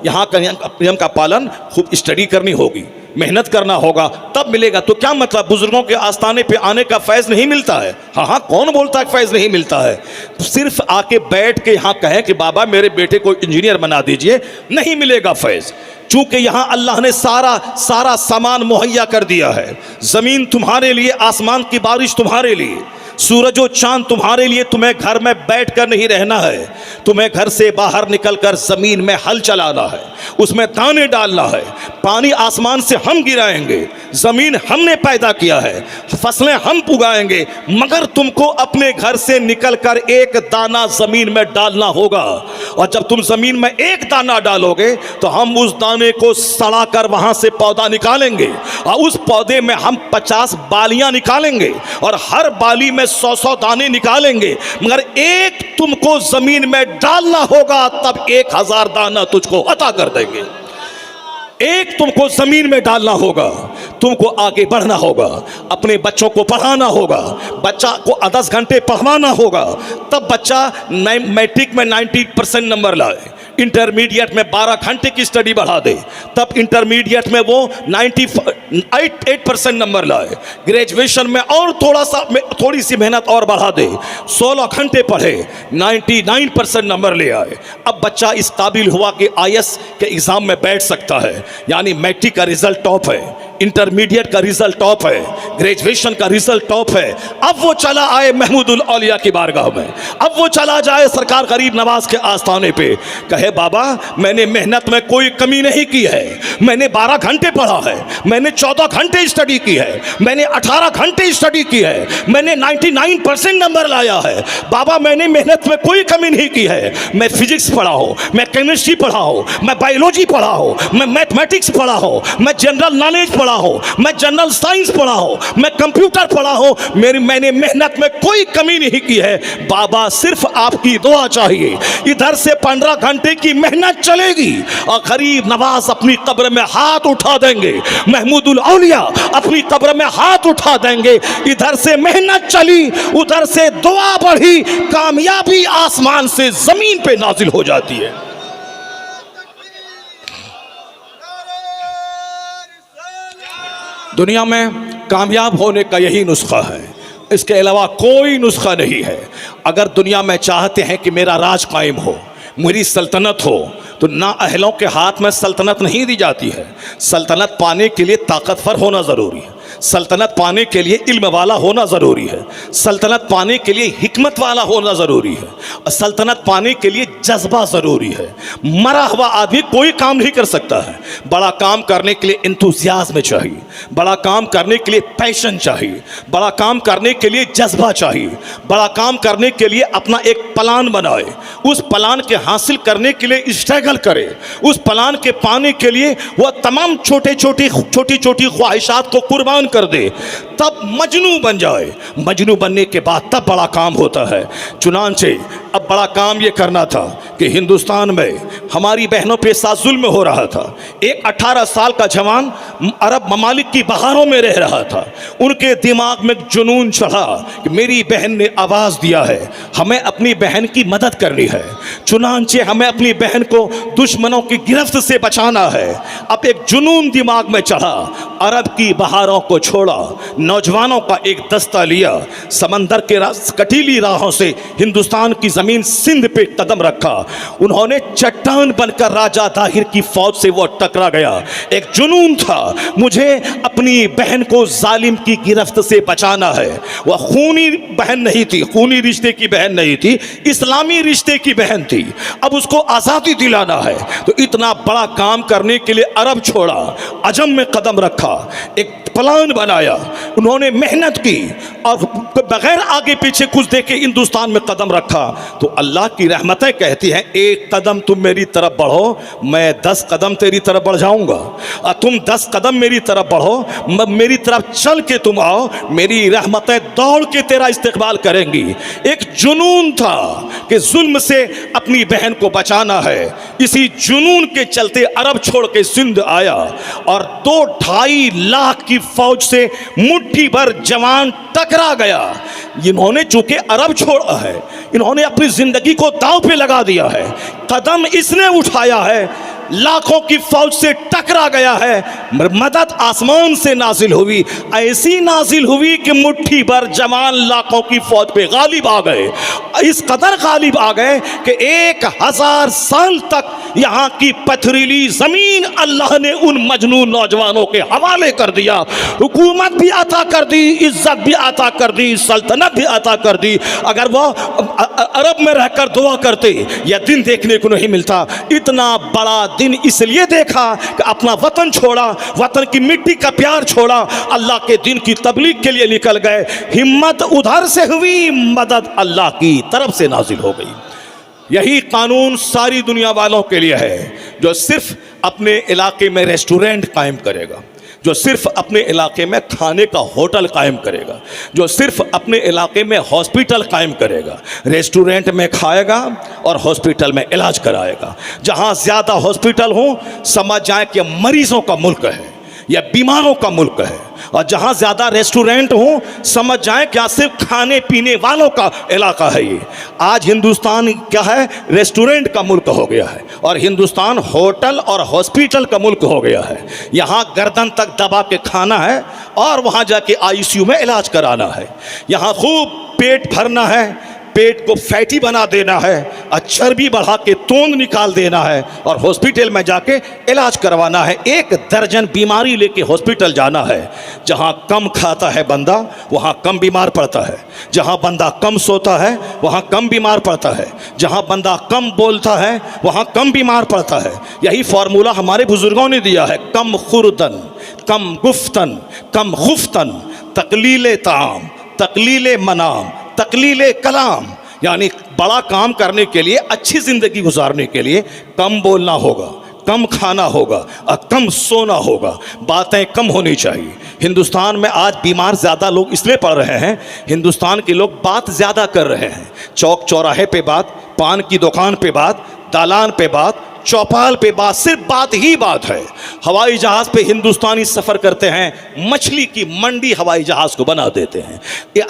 Speaker 1: यहाँ का नियम का पालन खूब स्टडी करनी होगी, मेहनत करना होगा, तब मिलेगा। तो क्या मतलब बुजुर्गों के आस्थाने पे आने का फैज़ नहीं मिलता है? हाँ, कौन बोलता है फैज़ नहीं मिलता है? सिर्फ आके बैठ के यहाँ कहें कि बाबा मेरे बेटे को इंजीनियर बना दीजिए, नहीं मिलेगा फैज़। चूंकि यहाँ अल्लाह ने सारा सामान मुहैया कर दिया है। ज़मीन तुम्हारे लिए, आसमान की बारिश तुम्हारे लिए, सूरज और चांद तुम्हारे लिए। तुम्हें घर में बैठकर नहीं रहना है, तुम्हें घर से बाहर निकलकर ज़मीन में हल चलाना है, उसमें दाने डालना है। पानी आसमान से हम गिराएंगे, ज़मीन हमने पैदा किया है, फसलें हम उगाएंगे, मगर तुमको अपने घर से निकलकर एक दाना ज़मीन में डालना होगा। और जब तुम ज़मीन में एक दाना डालोगे तो हम उस दाने को सड़ा कर वहाँ से पौधा निकालेंगे, और उस पौधे में हम 50 बालियाँ निकालेंगे, और हर बाली में 100 दाने निकालेंगे, मगर एक तुमको ज़मीन में डालना होगा, तब 1000 दाना तुझको अता कर देंगे। एक तुमको ज़मीन में डालना होगा, तुमको आगे बढ़ना होगा, अपने बच्चों को पढ़ाना होगा, बच्चा को 10 घंटे पढ़वाना होगा, तब बच्चा मैट्रिक में 90% नंबर लाए, इंटरमीडिएट में 12 घंटे की स्टडी बढ़ा दे, तब इंटरमीडिएट में वो 98% नंबर लाए, ग्रेजुएशन में और थोड़ी सी मेहनत और बढ़ा दे, 16 घंटे पढ़े, 99% नंबर ले आए। अब बच्चा इस काबिल हुआ कि IAS के एग्ज़ाम में बैठ सकता है, यानी मैट्रिक का रिजल्ट टॉप है, इंटरमीडिएट का रिजल्ट टॉप है, ग्रेजुएशन का रिजल्ट टॉप है। अब वो चला आए महमूदुल औलिया की बारगाह में, अब वो चला जाए सरकार गरीब नवाज के आस्थाने पे, कहे बाबा मैंने मेहनत में कोई कमी नहीं की है, मैंने 12 घंटे पढ़ा है, मैंने 14 घंटे स्टडी की है, मैंने 18 घंटे स्टडी की है, मैंने 99% नंबर लाया है। बाबा मैंने मेहनत में कोई कमी नहीं की है, मैं फिजिक्स पढ़ा हो, मैं केमिस्ट्री पढ़ा हो, मैं बायोलॉजी पढ़ा हो, मैं मैथमेटिक्स पढ़ा हो, मैं जनरल नॉलेज पढ़ा हो, मैं जनरल साइंस पढ़ा हो, मैं कंप्यूटर पढ़ा हो, मैंने मेहनत में कोई कमी नहीं की है। बाबा सिर्फ आपकी दुआ चाहिए। इधर से 15 घंटे की मेहनत चलेगी और गरीब नवाज अपनी कब्र में हाथ उठा देंगे, महमूदुल औलिया अपनी कब्र में हाथ उठा देंगे। इधर से मेहनत चली, उधर से दुआ बढ़ी, कामयाबी आसमान से जमीन पे नाजिल हो जाती है। दुनिया में कामयाब होने का यही नुस्खा है, इसके अलावा कोई नुस्खा नहीं है। अगर दुनिया में चाहते हैं कि मेरा राज कायम हो, मेरी सल्तनत हो, तो ना अहलों के हाथ में सल्तनत नहीं दी जाती है। सल्तनत पाने के लिए ताकतवर होना ज़रूरी है, सल्तनत पाने के लिए इल्म वाला होना ज़रूरी है, सल्तनत पाने के लिए हिकमत वाला होना ज़रूरी है, और सल्तनत पाने के लिए जज्बा ज़रूरी है। मरा हुआ आदमी कोई काम नहीं कर सकता है। बड़ा काम करने के लिए इंतुजियाज़्म चाहिए, बड़ा काम करने के लिए पैशन चाहिए, बड़ा काम करने के लिए जज्बा चाहिए, बड़ा काम करने के लिए अपना एक प्लान बनाए, उस प्लान के हासिल करने के लिए स्ट्रगल करे, उस प्लान के पाने के लिए वह तमाम छोटी छोटी ख्वाहिशात को कुर्बान कर दे, तब मजनू बन जाए। मजनू बनने के बाद तब बड़ा काम होता है। चुनांचे अब बड़ा काम ये करना था कि हिंदुस्तान में हमारी बहनों पे साथ जुल्म हो रहा था। एक 18 साल का जवान अरब ममालिक की बहारों में रह रहा था, उनके दिमाग में जुनून चढ़ा कि मेरी बहन ने आवाज़ दिया है, हमें अपनी बहन की मदद करनी है, चुनांचे हमें अपनी बहन को दुश्मनों की गिरफ्त से बचाना है। अब एक जुनून दिमाग में चढ़ा, अरब की बहारों को छोड़ा, नौजवानों का एक दस्ता लिया, समंदर के कटीली राहों से हिंदुस्तान की ज़मीन सिंध पे कदम रखा। उन्होंने चट्टान बनकर राजा ताहिर की फौज से वो टकरा गया। एक जुनून था, मुझे अपनी बहन को जालिम की गिरफ्त से बचाना है। वह खूनी बहन नहीं थी, खूनी रिश्ते की बहन नहीं थी, इस्लामी रिश्ते की बहन थी। अब उसको आज़ादी दिलाना है, तो इतना बड़ा काम करने के लिए अरब छोड़ा, अजम में कदम रखा, एक प्लान बनाया, उन्होंने मेहनत की और बगैर आगे पीछे कुछ देखे हिंदुस्तान में कदम रखा। तो अल्लाह की रहमतें कहती हैं, एक कदम तुम मेरी तरफ बढ़ो, मैं 10 कदम तेरी तरफ बढ़ जाऊंगा, और तुम 10 कदम मेरी तरफ बढ़ो, मेरी तरफ चल के तुम आओ, मेरी रहमतें दौड़ के तेरा इस्तेकबाल करेंगी। एक जुनून था कि जुल्म से अपनी बहन को बचाना है। इसी जुनून के चलते अरब छोड़ के सिंध आया और 2-2.5 लाख की फौज से मुट्ठी भर जवान टकरा गया। इन्होंने चूंकि अरब छोड़ा है, इन्होंने अपनी जिंदगी को दांव पे लगा दिया है, कदम इसने उठाया है, लाखों की फौज से टकरा गया है, मदद आसमान से नाजिल हुई, ऐसी नाजिल हुई कि मुट्ठी भर जवान लाखों की फौज पे गालिब आ गए। इस कदर गालिब आ गए कि 1000 साल तक यहाँ की पथरीली जमीन अल्लाह ने उन मजनून नौजवानों के हवाले कर दिया। हुकूमत भी अता कर दी, इज्जत भी अता कर दी, सल्तनत भी अता कर दी। अगर वह अरब में रहकर दुआ करते, यह दिन देखने को नहीं मिलता। इतना बड़ा दिन इसलिए देखा कि अपना वतन छोड़ा, वतन की मिट्टी का प्यार छोड़ा, अल्लाह के दिन की तबलीग के लिए निकल गए। हिम्मत उधर से हुई, मदद अल्लाह की तरफ से नाजिल हो गई। यही कानून सारी दुनिया वालों के लिए है, जो सिर्फ अपने इलाके में रेस्टोरेंट कायम करेगा, जो सिर्फ अपने इलाके में खाने का होटल कायम करेगा, जो सिर्फ अपने इलाके में हॉस्पिटल कायम करेगा, रेस्टोरेंट में खाएगा और हॉस्पिटल में इलाज कराएगा। जहाँ ज़्यादा हॉस्पिटल हो समझ जाए कि मरीजों का मुल्क है या बीमारों का मुल्क है, और जहाँ ज़्यादा रेस्टोरेंट हो समझ जाए क्या सिर्फ खाने पीने वालों का इलाका है ये। आज हिंदुस्तान क्या है, रेस्टोरेंट का मुल्क हो गया है, और हिंदुस्तान होटल और हॉस्पिटल का मुल्क हो गया है। यहाँ गर्दन तक दबा के खाना है और वहाँ जाके आईसीयू में इलाज कराना है। यहाँ खूब पेट भरना है, पेट को फैटी बना देना है, चर्बी बढ़ा के तोंद निकाल देना है, और हॉस्पिटल में जाके इलाज करवाना है। 1 दर्जन बीमारी लेके हॉस्पिटल जाना है। जहाँ कम खाता है बंदा वहाँ कम बीमार पड़ता है, जहाँ बंदा कम सोता है वहाँ कम बीमार पड़ता है, जहाँ बंदा कम बोलता है वहाँ कम बीमार पड़ता है। यही फार्मूला हमारे बुजुर्गों ने दिया है, कम खुर्दन, कम गुफ्तन, कम खुफ्तन, तकलील ताम, तकलील मनाम, तकलील कलाम। यानी बड़ा काम करने के लिए, अच्छी ज़िंदगी गुजारने के लिए कम बोलना होगा, कम खाना होगा और कम सोना होगा, बातें कम होनी चाहिए। हिंदुस्तान में आज बीमार ज़्यादा लोग इसलिए पड़ रहे हैं, हिंदुस्तान के लोग बात ज़्यादा कर रहे हैं। चौक चौराहे पे बात, पान की दुकान पे बात, दालान पे बात, चौपाल पे बात, सिर्फ बात ही बात है। हवाई जहाज़ पे हिंदुस्तानी सफ़र करते हैं, मछली की मंडी हवाई जहाज़ को बना देते हैं।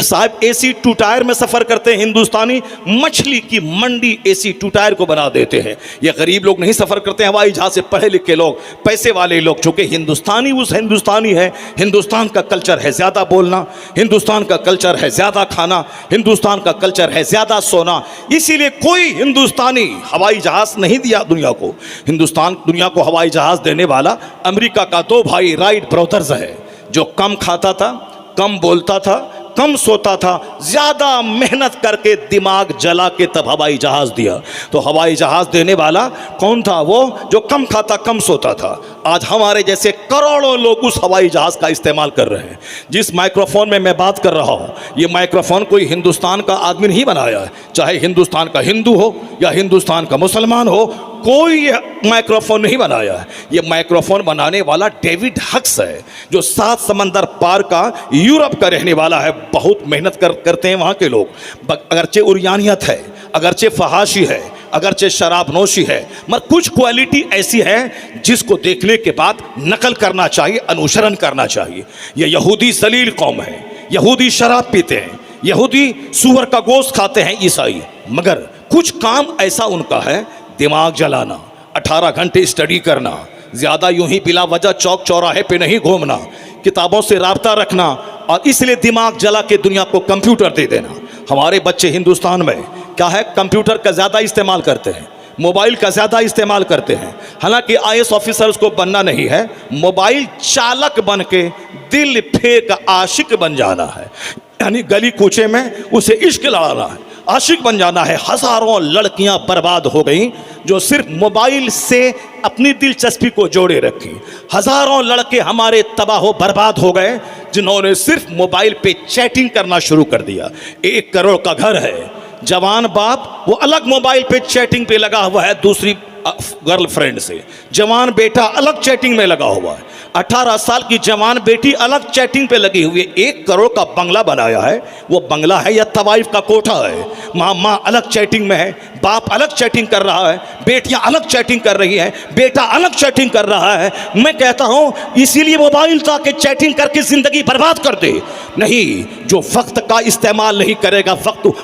Speaker 1: साहब AC 2 टायर में सफ़र करते हैं हिंदुस्तानी, मछली की मंडी AC 2 टायर को बना देते हैं। ये गरीब लोग नहीं सफ़र करते हैं हवाई जहाज़ से, पढ़े लिखे लोग, पैसे वाले लोग। चूँकि हिंदुस्तानी उस हिंदुस्तानी है, हिंदुस्तान का कल्चर है ज़्यादा बोलना, हिंदुस्तान का कल्चर है ज़्यादा खाना, हिंदुस्तान का कल्चर है ज़्यादा सोना। इसीलिए कोई हिंदुस्तानी हवाई जहाज़ नहीं दिया दुनिया को। हिंदुस्तान दुनिया को हवाई जहाज देने वाला अमेरिका का 2 भाई राइट ब्रदर्स है, जो कम खाता था, कम बोलता था, कम सोता था, ज़्यादा मेहनत करके दिमाग जला के तब हवाई जहाज़ दिया। तो हवाई जहाज़ देने वाला कौन था? वो जो कम खाता कम सोता था। आज हमारे जैसे करोड़ों लोग उस हवाई जहाज़ का इस्तेमाल कर रहे हैं। जिस माइक्रोफोन में मैं बात कर रहा हूँ, ये माइक्रोफोन कोई हिंदुस्तान का आदमी नहीं बनाया है, चाहे हिंदुस्तान का हिंदू हो या हिंदुस्तान का मुसलमान हो, कोई ये माइक्रोफोन नहीं बनाया है। ये माइक्रोफोन बनाने वाला डेविड हक्स है, जो 7 समंदर पार का यूरोप का रहने वाला है। बहुत मेहनत करते हैं वहाँ के लोग। अगरचे उरियानियत है, अगरचे फहाशी है, अगरचे शराबनोशी है, मगर कुछ क्वालिटी ऐसी है जिसको देखने के बाद नकल करना चाहिए, अनुसरण करना चाहिए। ये यहूदी जलील कौम है, यहूदी शराब पीते हैं, यहूदी सूअर का गोश्त खाते हैं, ईसाई। मगर कुछ काम ऐसा उनका है, दिमाग जलाना, 18 घंटे स्टडी करना, ज़्यादा यूं ही बिला वजह चौक चौराहे पे नहीं घूमना, किताबों से राब्ता रखना, और इसलिए दिमाग जला के दुनिया को कंप्यूटर दे देना। हमारे बच्चे हिंदुस्तान में क्या है, कंप्यूटर का ज़्यादा इस्तेमाल करते हैं, मोबाइल का ज़्यादा इस्तेमाल करते हैं। हालांकि IAS ऑफिसर उसको बनना नहीं है, मोबाइल चालक बन के दिल फेंक आशिक बन जाना है। यानी गली कूचे में उसे इश्क लड़ाना है, आशिक बन जाना है। हज़ारों लड़कियां बर्बाद हो गई जो सिर्फ मोबाइल से अपनी दिलचस्पी को जोड़े रखी। हज़ारों लड़के हमारे तबाह बर्बाद हो गए जिन्होंने सिर्फ मोबाइल पे चैटिंग करना शुरू कर दिया। 1 करोड़ का घर है, जवान बाप वो अलग मोबाइल पे चैटिंग पे लगा हुआ है, दूसरी
Speaker 2: गर्लफ्रेंड से, जवान बेटा अलग चैटिंग में लगा हुआ है, 18 साल की जवान बेटी अलग चैटिंग पे लगी हुई है। 1 करोड़ का बंगला बनाया है, वो बंगला है या तवाइफ का कोठा है। माँ अलग चैटिंग में है, बाप अलग चैटिंग कर रहा है, बेटियां अलग चैटिंग कर रही हैं, बेटा अलग चैटिंग कर रहा है। मैं कहता हूं इसीलिए मोबाइल ताकि चैटिंग करके जिंदगी बर्बाद कर दे। नहीं, जो वक्त का इस्तेमाल नहीं करेगा,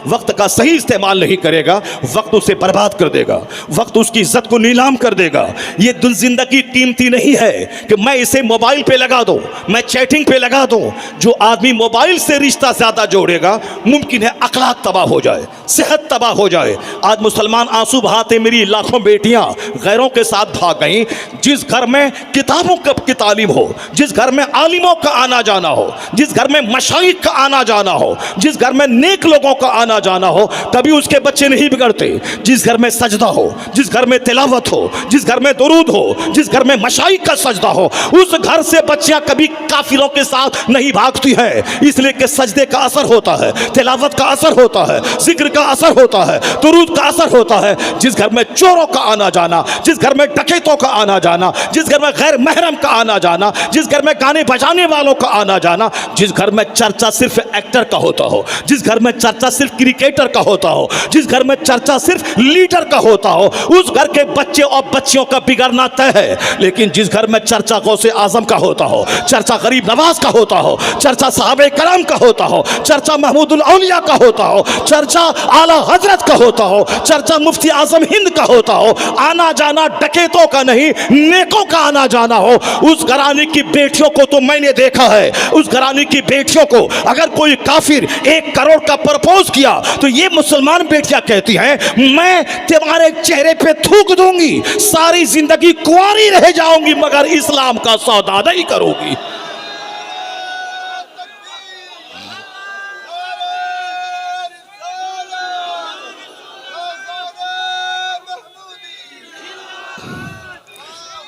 Speaker 2: वक्त का सही इस्तेमाल नहीं करेगा, वक्त उसे बर्बाद कर देगा, वक्त उसकी इज्जत को नीलाम कर देगा। ये जिंदगी कीमती नहीं है कि मैं इसे मोबाइल पे लगा दूं, मैं चैटिंग पे लगा दूं। जो आदमी मोबाइल से रिश्ता ज्यादा जोड़ेगा, मुमकिन है अखलाक तबाह हो जाए, सेहत तबाह हो जाए। आज मुसलमान आंसू बहाते मेरी लाखों बेटियां गैरों के साथ भाग गईं। जिस घर में किताबों की तालीम हो, जिस घर में आलिमों का आना जाना हो, जिस घर में मशाइख का आना जाना हो, जिस घर में नेक लोगों का आना जाना हो, कभी उसके बच्चे नहीं बिगड़ते। जिस घर में सजदा हो, जिस घर में तिलावत हो, जिस घर में दुरूद हो, जिस घर में मशाइख का सजदा हो, उस घर से बच्चियां कभी काफिरों के साथ नहीं भागती हैं। इसलिए कि सजदे का असर होता है, तिलावत का असर होता है, जिक्र का असर होता है, दुरूद का असर होता है। जिस घर में चोरों का आना जाना, जिस घर में डकैतों का आना जाना, जिस घर में गैर महरम का आना जाना, जिस घर में गाने बजाने वालों का आना जाना, जिस घर में चर्चा सिर्फ एक्टर का होता हो, जिस घर में चर्चा सिर्फ क्रिकेटर का होता हो, जिस घर में चर्चा सिर्फ लीडर का होता हो, उस घर के बच्चे और बच्चियों का बिगड़ना तय है। लेकिन जिस घर में चर्चा गौसे आजम का होता हो, चर्चा गरीब नवाज का होता हो, चर्चा साहबे करम का होता हो, चर्चा महमूदुल औलिया का होता हो, चर्चा आला हजरत का होता हो, चर्चा मुफ्ती आजम हिंद का होता हो, आना जाना डकैतों का नहीं नेकों का आना जाना हो, उस घराने की बेटियों को तो मैंने देखा है। उस घराने की बेटियों को अगर कोई काफिर 1 करोड़ का प्रपोज किया तो ये मुसलमान बेटियां कहती हैं मैं तुम्हारे चेहरे पे थूक दूंगी, सारी जिंदगी कुंवारी रह जाऊंगी मगर इस्लाम का सौदा नहीं करूंगी।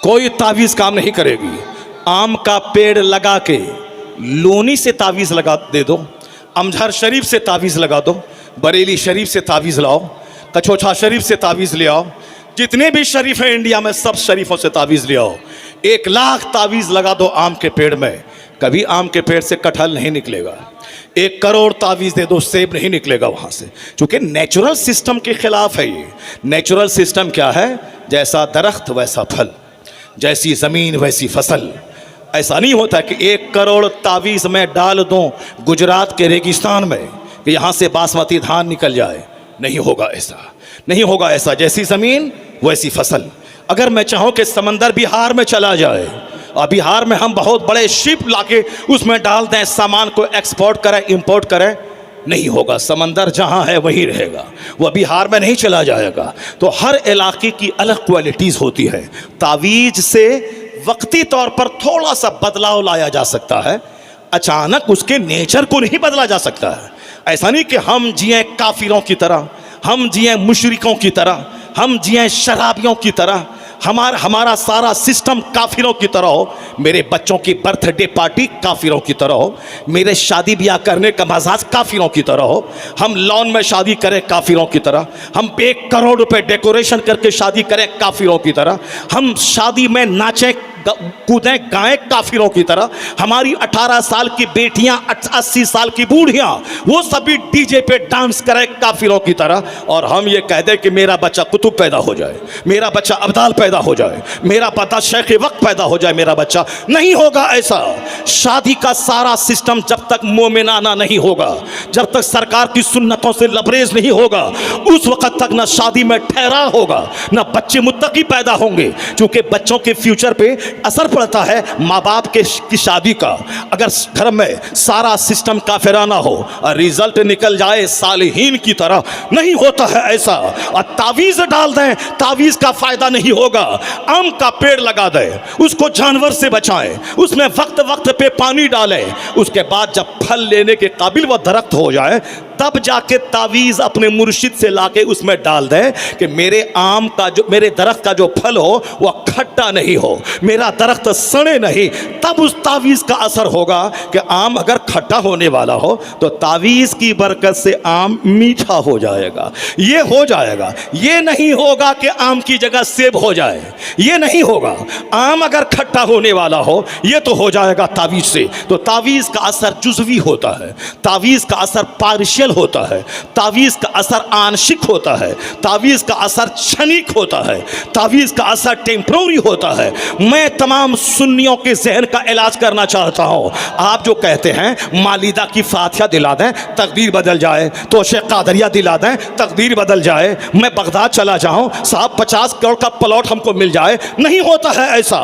Speaker 2: कोई तावीज़ काम नहीं करेगी। आम का पेड़ लगा के लोनी से तावीज़ लगा दे दो, अमझर शरीफ से तावीज़ लगा दो, बरेली शरीफ से तावीज़ लाओ, कछोछा शरीफ से तावीज़ ले आओ, जितने भी शरीफ हैं इंडिया में सब शरीफों से तावीज़ ले आओ। 1 लाख तावीज़ लगा दो आम के पेड़ में, कभी आम के पेड़ से कटहल नहीं निकलेगा। 1 करोड़ तावीज़ दे दो, सेब नहीं निकलेगा वहाँ से, क्योंकि नेचुरल सिस्टम के खिलाफ है ये। नेचुरल सिस्टम क्या है? जैसा दरख्त वैसा फल, जैसी ज़मीन वैसी फसल। ऐसा नहीं होता कि 1 करोड़ तावीज़ में डाल दूं गुजरात के रेगिस्तान में कि यहाँ से बासमती धान निकल जाए। नहीं होगा ऐसा, नहीं होगा ऐसा। जैसी ज़मीन वैसी फसल। अगर मैं चाहूँ कि समंदर बिहार में चला जाए और बिहार में हम बहुत बड़े शिप लाके उसमें डाल दें, सामान को एक्सपोर्ट करें इंपोर्ट करें, नहीं होगा। समंदर जहाँ है वहीं रहेगा, वह बिहार में नहीं चला जाएगा। तो हर इलाके की अलग क्वालिटीज़ होती है। तावीज़ से वक्ती तौर पर थोड़ा सा बदलाव लाया जा सकता है, अचानक उसके नेचर को नहीं बदला जा सकता है। ऐसा नहीं कि हम जिए काफिरों की तरह, हम जिए मुशरिकों की तरह, हम जिए शराबियों की तरह, हमारा सारा सिस्टम काफिरों की तरह हो, मेरे बच्चों की बर्थडे पार्टी काफिरों की तरह हो, मेरे शादी ब्याह करने का मजाज काफिरों की तरह हो, हम लॉन में शादी करें काफिरों की तरह, हम 1 करोड़ रुपए डेकोरेशन करके शादी करें काफिरों की तरह, हम शादी में नाचें कूदें गाएं काफिरों की तरह, हमारी 18 साल की बेटियां 80 साल की बूढ़ियां वो सभी डीजे पे डांस करें काफिरों की तरह, और हम ये कह दें कि मेरा बच्चा कुतुब पैदा हो जाए, मेरा बच्चा अब्दाल पैदा हो जाए, मेरा बच्चा शेख वक्त पैदा हो जाए, मेरा बच्चा। नहीं होगा ऐसा। शादी का सारा सिस्टम जब तक मोमिनाना नहीं होगा, जब तक सरकार की सुन्नतों से लबरेज नहीं होगा, उस वक्त तक ना शादी में ठहराव होगा, ना बच्चे मुत्तकी पैदा होंगे। क्योंकि बच्चों के फ्यूचर पे असर पड़ता है माँ बाप की शादी का। अगर घर में सारा सिस्टम काफिराना हो और रिजल्ट निकल जाए सालिहीन की तरह, नहीं होता है ऐसा। और तावीज़ डाल दें, तावीज़ का फायदा नहीं होगा। आम का पेड़ लगा दें, उसको जानवर से बचाएं, उसमें वक्त वक्त पे पानी डालें, उसके बाद जब फल लेने के काबिल वह दरख्त हो जाए, तब जाके तावीज़ अपने मुर्शिद से लाके उसमें डाल दें कि मेरे आम का जो, मेरे दरख्त का जो फल हो वह खट्टा नहीं हो, मेरा तेरा दरख्त सड़े नहीं, तब उस तावीज़ का असर होगा कि आम अगर खट्टा होने वाला हो तो तावीज़ की बरकत से आम मीठा हो जाएगा। ये हो जाएगा, ये नहीं होगा कि आम की जगह सेब हो जाए, ये नहीं होगा। आम अगर खट्टा होने वाला हो ये तो हो जाएगा तावीज़ से। तो तावीज़ का असर जुज़वी होता है, तावीज़ का असर पार्शियल होता है, तावीज़ का असर आंशिक होता है, तावीज़ का असर क्षणिक होता है, तावीज़ का असर टेम्प्रोरी होता है। मैं तमाम सुन्नियों के जहन का इलाज करना चाहता हूँ। आप जो कहते हैं मालिदा की फातिहा दिला दें तकदीर बदल जाए, तो शेख कादरिया दिला दें तकदीर बदल जाए, मैं बगदाद चला जाऊँ साहब 50 करोड़ का प्लॉट हमको मिल जाए, नहीं होता है ऐसा।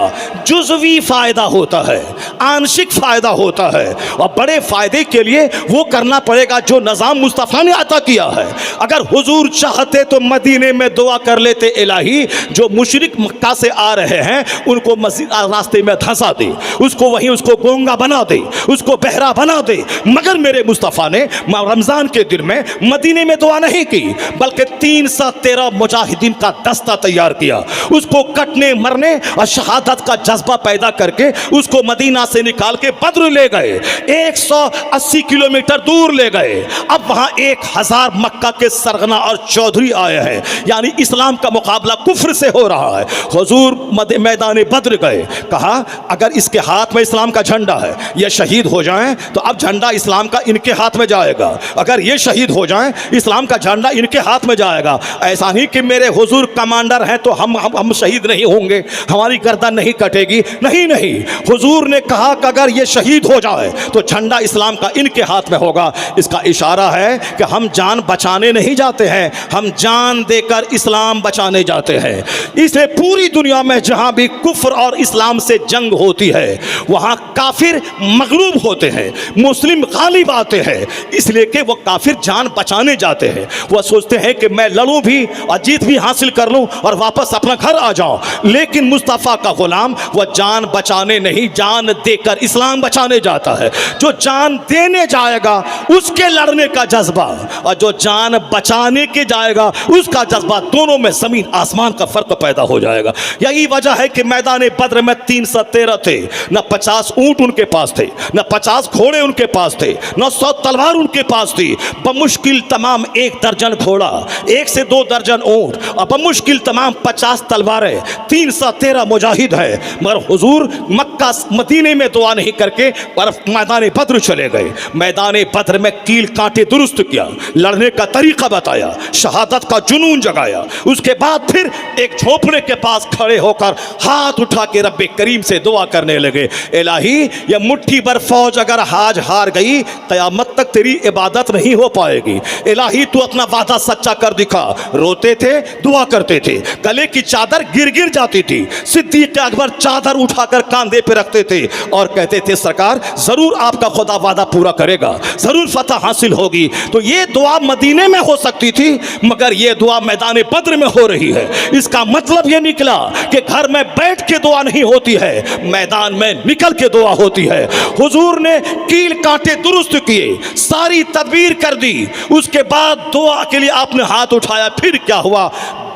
Speaker 2: जुज़वी फ़ायदा होता है, आंशिक फ़ायदा होता है, और बड़े फ़ायदे के लिए वो करना पड़ेगा जो निज़ाम मुस्तफ़ा ने अता किया है। अगर हुजूर चाहते तो मदीने में दुआ कर लेते, इलाही जो मुशरिक मक्का से आ रहे हैं उनको मस्जिद रास्ते में धंसा दे, उसको वहीं उसको गोंगा बना दे, उसको बहरा बना दे। मगर मेरे मुस्तफ़ा ने रमज़ान के दिन में मदीने में दुआ नहीं की, बल्कि 313 मुजाहिदीन का दस्ता तैयार किया, उसको कटने मरने और शहादत का जज्बा पैदा करके उसको मदीना से निकाल के बद्र ले गए, 180 किलोमीटर दूर ले गए। अब वहां 1000 मक्का के सरगना और चौधरी आए हैं, यानी इस्लाम का मुकाबला कुफ्र से हो रहा है। हुजूर मैदान बद्र गए, कहा अगर इसके हाथ में इस्लाम का झंडा है, ये शहीद हो जाएं तो अब झंडा इस्लाम का इनके हाथ में जाएगा, अगर ये शहीद हो जाएं इस्लाम का झंडा इनके हाथ में जाएगा। ऐसा नहीं कि मेरे हुजूर कमांडर हैं तो हम शहीद नहीं होंगे, हमारी गर्दन नहीं कटेगी, नहीं नहीं। हुजूर ने कहा कि अगर ये शहीद हो जाए तो झंडा इस्लाम का इनके हाथ में होगा। इसका इशारा है कि हम जान बचाने नहीं जाते हैं, हम जान देकर इस्लाम बचाने जाते हैं। इसलिए पूरी दुनिया में जहां भी कुफ्र और इस्लाम से जंग होती है वहां काफिर मगलूब होते हैं, मुस्लिम गालिब आते हैं, इसलिए कि वो काफिर जान बचाने जाते हैं। वह सोचते हैं कि मैं लड़ूं भी और जीत भी हासिल कर लूं और वापस अपना घर आ जाऊं। लेकिन मुस्तफ़ा का गुलाम वह जान बचाने नहीं, जान देकर इस्लाम बचाने जाता है। जो जान देने जाएगा उसके लड़ने का जज्बा, और जो जान बचाने के जाएगा उसका जज्बा, दोनों में ज़मीन आसमान का फ़र्क पैदा हो जाएगा। यही वजह है कि मैदान बद्र में 313 थे, न 50 ऊँट उनके पास थे, न 50 घोड़े उनके पास थे, न 100 तलवार उनके पास थी। बमुश्किल तमाम 1 दर्जन घोड़ा, 1 से 2 दर्जन ऊँट, और बमुश्किल तमाम 50 तलवारें, 313 मुजाहिद है। मगर हुजूर मक्का मदीने में दुआ नहीं करके पर मैदान बद्र चले गए। मैदान बद्र में कील कांटे दुरुस्त किया, लड़ने का तरीका बताया, शहादत का जुनून जगाया। उसके बाद फिर एक झोपड़े के पास खड़े होकर हाथ उठा के रब्बे करीम से दुआ करने लगे, इलाही ये मुट्ठी भर फौज अगर आज हार गई क़यामत तक तेरी इबादत नहीं हो पाएगी। इलाही तू अपना वादा सच्चा कर दिखा। रोते थे, दुआ करते थे, गले की चादर गिर गिर जाती थी। सिद्दीक़ अकबर चादर उठाकर कांधे पे रखते थे और कहते थे सरकार जरूर आपका खुदा वादा पूरा करेगा, जरूर फतह हासिल होगी। तो ये दुआ मदीने में हो सकती थी, मगर ये दुआ मैदान बद्र में हो रही है। इसका मतलब ये निकला कि घर में बैठ के दुआ नहीं होती है, मैदान में निकल के दुआ होती है। हुजूर ने कील कांटे दुरुस्त किए, सारी तदबीर कर दी, उसके बाद दुआ के लिए आपने हाथ उठाया। फिर क्या हुआ?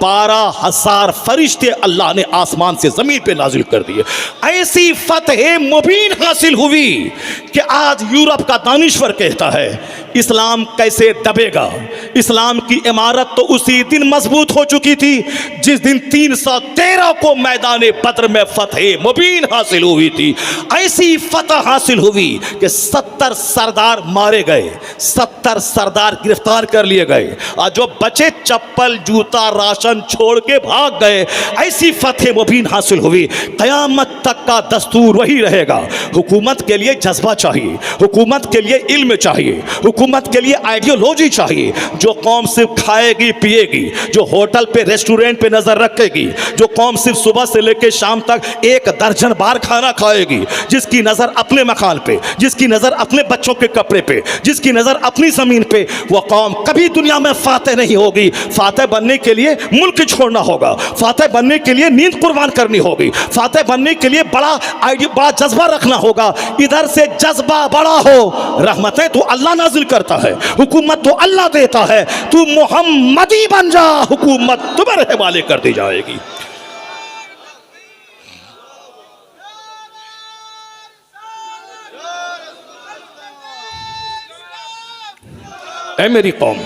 Speaker 2: 12,000 फरिश्ते अल्लाह ने आसमान से जमीन पे नाजिल कर दिए। ऐसी फतह मुबीन हासिल हुई कि आज यूरोप का दानिश्वर कहता है इस्लाम कैसे दबेगा। इस्लाम की इमारत तो उसी दिन मजबूत हो चुकी थी जिस दिन 313 को मैदान बद्र में फतह मुबीन हासिल हुई थी। ऐसी फतह हासिल हुई कि 70 सरदार मारे गए, 70 सरदार गिरफ्तार कर लिए गए, और जो बचे चप्पल जूता राशन छोड़ के भाग गए। ऐसी फतह मुबीन हासिल हुई। क़यामत तक का दस्तूर वही रहेगा। हुकूमत के लिए जज्बा चाहिए, हुकूमत के लिए इल्म चाहिए, हुकूमत के लिए आइडियोलॉजी चाहिए। जो कौम सिर्फ खाएगी पिएगी, जो होटल पे रेस्टोरेंट पे नजर रखेगी, जो कौम सिर्फ सुबह से लेकर शाम तक 1 दर्जन बार खाना खाएगी, जिसकी नजर अपने मकान पे, जिसकी नजर अपने बच्चों के कपड़े पे, जिसकी नजर अपनी जमीन पे, वह कौम कभी दुनिया में फातह नहीं होगी। फातह बनने के लिए मुल्क छोड़ना होगा, फातह बनने के लिए नींद कुर्बान करनी होगी, फातह बनने के लिए बड़ा जज्बा रखना होगा। इधर से जज्बा बड़ा हो, रहमतें तो अल्लाह नाजिल करता है, हुकूमत तो अल्लाह देता है। तू मोहम्मदी बन जा, हुकूमत तुम्हारे हवाले कर दी जाएगी। ऐ मेरी कौम,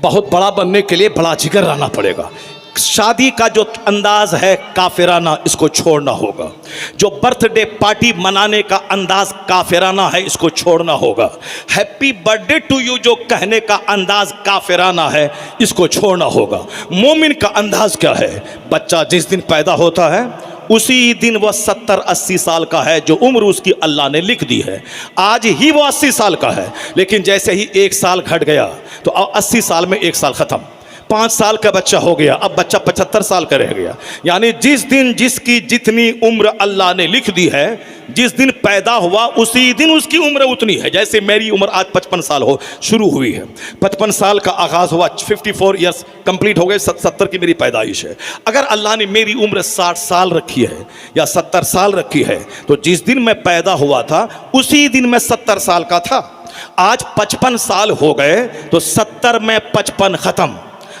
Speaker 2: बहुत बड़ा बनने के लिए बड़ा जिगर रहना पड़ेगा। शादी का जो अंदाज है काफिराना, इसको छोड़ना होगा। जो बर्थडे पार्टी मनाने का अंदाज काफिराना है, इसको छोड़ना होगा। हैप्पी बर्थडे टू यू जो कहने का अंदाज काफिराना है, इसको छोड़ना होगा। मोमिन का अंदाज क्या है? बच्चा जिस दिन पैदा होता है उसी दिन वह 70-80 साल का है, जो उम्र उसकी अल्लाह ने लिख दी है। आज ही वो 80 साल का है, लेकिन जैसे ही 1 साल घट गया तो 80 साल में 1 साल खत्म। 5 साल का बच्चा हो गया, अब बच्चा 75 साल का रह गया। यानी जिस दिन जिसकी जितनी उम्र अल्लाह ने लिख दी है, जिस दिन पैदा हुआ उसी दिन उसकी उम्र उतनी है। जैसे मेरी उम्र आज 55 साल हो शुरू हुई है, 55 साल का आगाज़ हुआ, 54 ईयर्स कंप्लीट हो गए, 70 की मेरी पैदाइश है। अगर अल्लाह ने मेरी उम्र 60 साल रखी है या 70 साल रखी है, तो जिस दिन मैं पैदा हुआ था उसी दिन मैं 70 साल का था। आज 55 साल हो गए तो 70 में 55 खत्म।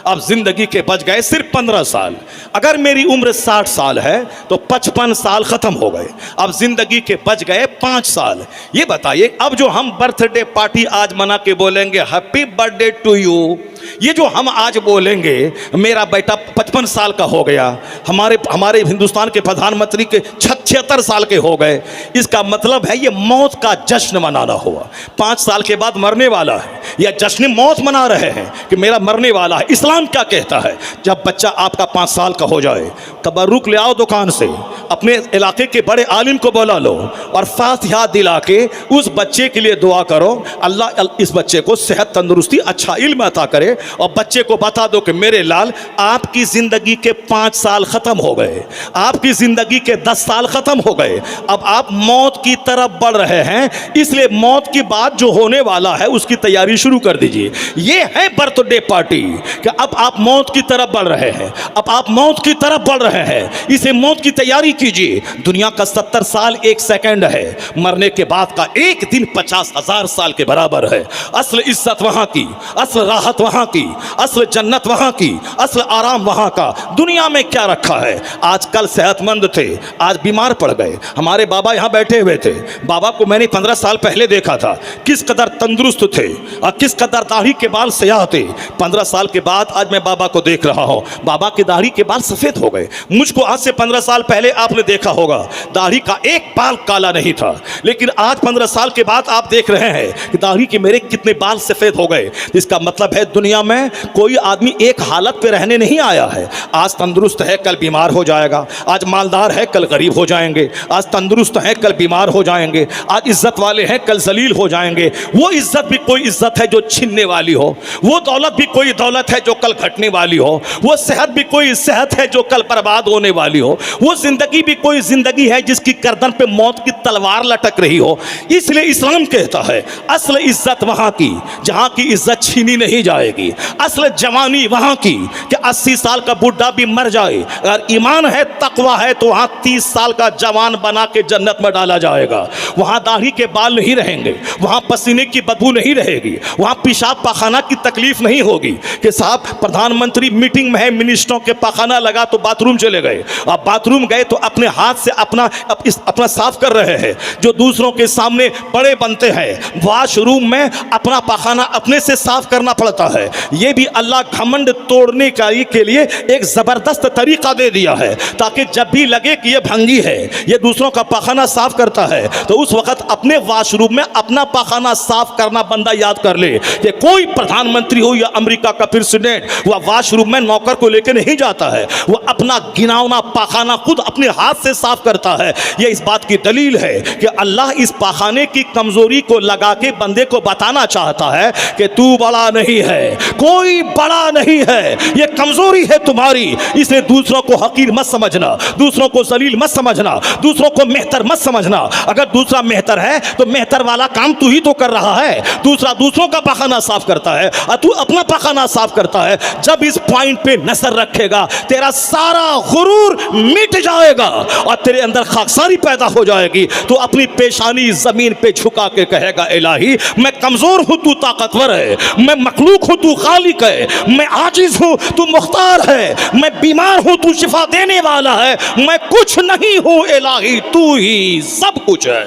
Speaker 2: अब जिंदगी के बच गए सिर्फ 15 साल। अगर मेरी उम्र 60 साल है तो 55 साल खत्म हो गए। अब जिंदगी के बच गए 5 साल। ये बताइए, अब जो हम बर्थडे पार्टी आज मना के बोलेंगे हैप्पी बर्थडे टू यू, ये जो हम आज बोलेंगे मेरा बेटा 55 साल का हो गया, हमारे हिंदुस्तान के प्रधानमंत्री के 76 साल के हो गए, इसका मतलब है ये मौत का जश्न मनाना हुआ। 5 साल के बाद मरने वाला है, या जश्न मौत मना रहे हैं कि मेरा मरने वाला है। इस्लाम क्या कहता है? जब बच्चा आपका 5 साल का हो जाए, तबर्रुक ले आओ दुकान से, अपने इलाके के बड़े आलिम को बुला लो और फातिहा दिला के उस बच्चे के लिए दुआ करो, अल्लाह इस बच्चे को सेहत, तंदुरुस्ती, अच्छा इल्म अता करे। और बच्चे को बता दो कि मेरे लाल, आपकी जिंदगी के 5 साल खत्म हो गए, आपकी जिंदगी के 10 साल खत्म हो गए, अब आप मौत की तरफ बढ़ रहे हैं, इसलिए मौत की बात जो होने वाला है उसकी तैयारी शुरू कर दीजिए। ये है बर्थडे पार्टी कि अब आप मौत की तरफ बढ़ रहे हैं, अब आप मौत की तरफ बढ़ रहे हैं, इसे मौत की तैयारी कीजिए। दुनिया का 70 साल 1 सेकंड है, मरने के बाद का एक दिन 50,000 साल के बराबर है। असल इज्जत वहां की, असल राहत वहां की, असल जन्नत वहां की, असल आराम वहां का। दुनिया में क्या रखा है? आजकल सेहतमंद थे, आज बीमार पड़ गए। हमारे बाबा यहां बैठे हुए थे, बाबा को मैंने 15 साल पहले देखा था, किस कदर तंदुरुस्त थे और किस कदर दाढ़ी के बाल स्याह थे। 15 साल के बाद आज मैं बाबा को देख रहा हूं, बाबा की दाढ़ी के बाल सफेद हो गए। मुझको आज से 15 साल पहले आपने देखा होगा, दाढ़ी का एक बाल काला नहीं था, लेकिन आज 15 साल के बाद आप देख रहे हैं कि दाढ़ी के मेरे कितने बाल सफेद हो गए। इसका मतलब है दुनिया में कोई आदमी एक हालत पे रहने नहीं आया है। आज तंदुरुस्त है, कल बीमार हो जाएगा, आज मालदार है, कल गरीब हो जाएंगे, आज तंदुरुस्त है, कल बीमार हो जाएंगे, आज इज्जत वाले हैं, कल जलील हो जाएंगे। वो इज्जत भी कोई इज्जत है जो छीनने वाली हो, वो दौलत भी कोई दौलत है जो कल घटने वाली हो, वो सेहत भी कोई सेहत है जो कल बर्बाद होने वाली हो, वो जिंदगी भी कोई जिंदगी है जिसकी गर्दन पे मौत की तलवार लटक रही हो। इसलिए इस्लाम कहता है असल इज्जत वहां की जहां की इज्जत छीनी नहीं जाएगी, असल जवानी वहां की कि 80 साल का बुढ़ा भी मर जाए, अगर ईमान है, तकवा है, तो वहां 30 साल का जवान बना के जन्नत में डाला जाएगा। वहां दाढ़ी के बाल नहीं रहेंगे, वहां पसीने की बदबू नहीं रहेगी, वहां पेशाब पाखाना की तकलीफ नहीं होगी कि साहब प्रधानमंत्री मीटिंग में है, मिनिस्टरों के पाखाना लगा तो बाथरूम चले गए, अब बाथरूम गए तो अपने हाथ से अपना साफ कर रहे हैं। जो दूसरों के सामने बड़े बनते हैं, वॉशरूम में अपना पाखाना अपने से साफ करना पड़ता है। ये भी अल्लाह घमंड तोड़ने के लिए एक जबरदस्त तरीका दे दिया है, ताकि जब भी लगे कि ये भंगी है, ये दूसरों का पाखाना साफ करता है, तो उस वक्त अपने वॉशरूम में अपना पाखाना साफ करना बंदा याद कर ले कि कोई प्रधानमंत्री हो या अमेरिका का प्रेसिडेंट, वह वॉशरूम में नौकर को लेकर नहीं जाता है, वह अपना गिनावना पाखाना खुद अपने हाथ से साफ करता है। यह इस बात की दलील है कि अल्लाह इस पाखाने की कमजोरी को लगा के बंदे को बताना चाहता है कि तू बड़ा नहीं है, कोई बड़ा नहीं है, ये कमजोरी है तुम्हारी। इसलिए दूसरों को हकीर मत समझना, दूसरों को जलील मत समझना, दूसरों को मेहतर मत समझना। अगर दूसरा मेहतर है तो मेहतर वाला काम तू ही तो कर रहा है। दूसरा दूसरों का पाखाना साफ करता है और तू अपना पाखाना साफ करता है। जब इस पॉइंट पे नजर रखेगा, तेरा सारा गुरूर मिट जाएगा और तेरे अंदर खाकसारी पैदा हो जाएगी। तो अपनी पेशानी जमीन पे झुका के कहेगा, इलाही मैं कमजोर हूं, तू ताकतवर है, मैं मखलूक हूं, तू खालिक है, मैं आजिज हूं, तू मुख्तार है, मैं बीमार हूं, तू शिफा देने वाला है, मैं कुछ नहीं हूं इलाही, तू ही सब कुछ है।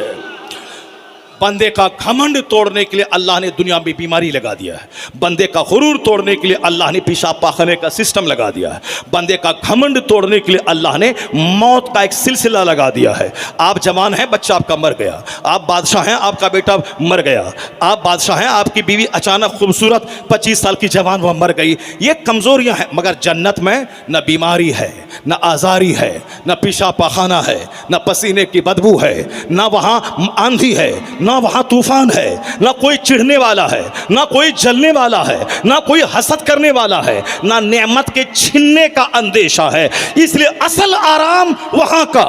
Speaker 2: बंदे का घमंड तोड़ने के लिए अल्लाह ने दुनिया में बीमारी लगा दिया है। बंदे का गुरूर तोड़ने के लिए अल्लाह ने पेशाब पाखने का सिस्टम लगा दिया है। बंदे का घमंड तोड़ने के लिए अल्लाह ने मौत का एक सिलसिला लगा दिया है। आप जवान हैं, बच्चा आपका मर गया। आप बादशाह हैं, आपका बेटा मर गया। आप बादशाह हैं, आपकी बीवी अचानक खूबसूरत 25 साल की जवान वह मर गई। ये कमजोरियां हैं, मगर जन्नत में न बीमारी है, न आजारी है, न पेशाब पाखाना है, न पसीने की बदबू है, न वहां आंधी है, ना वहां तूफान है, ना कोई चिढ़ने वाला है, ना कोई जलने वाला है, ना कोई हसद करने वाला है, ना नेमत के छीनने का अंदेशा है। इसलिए असल आराम वहां का,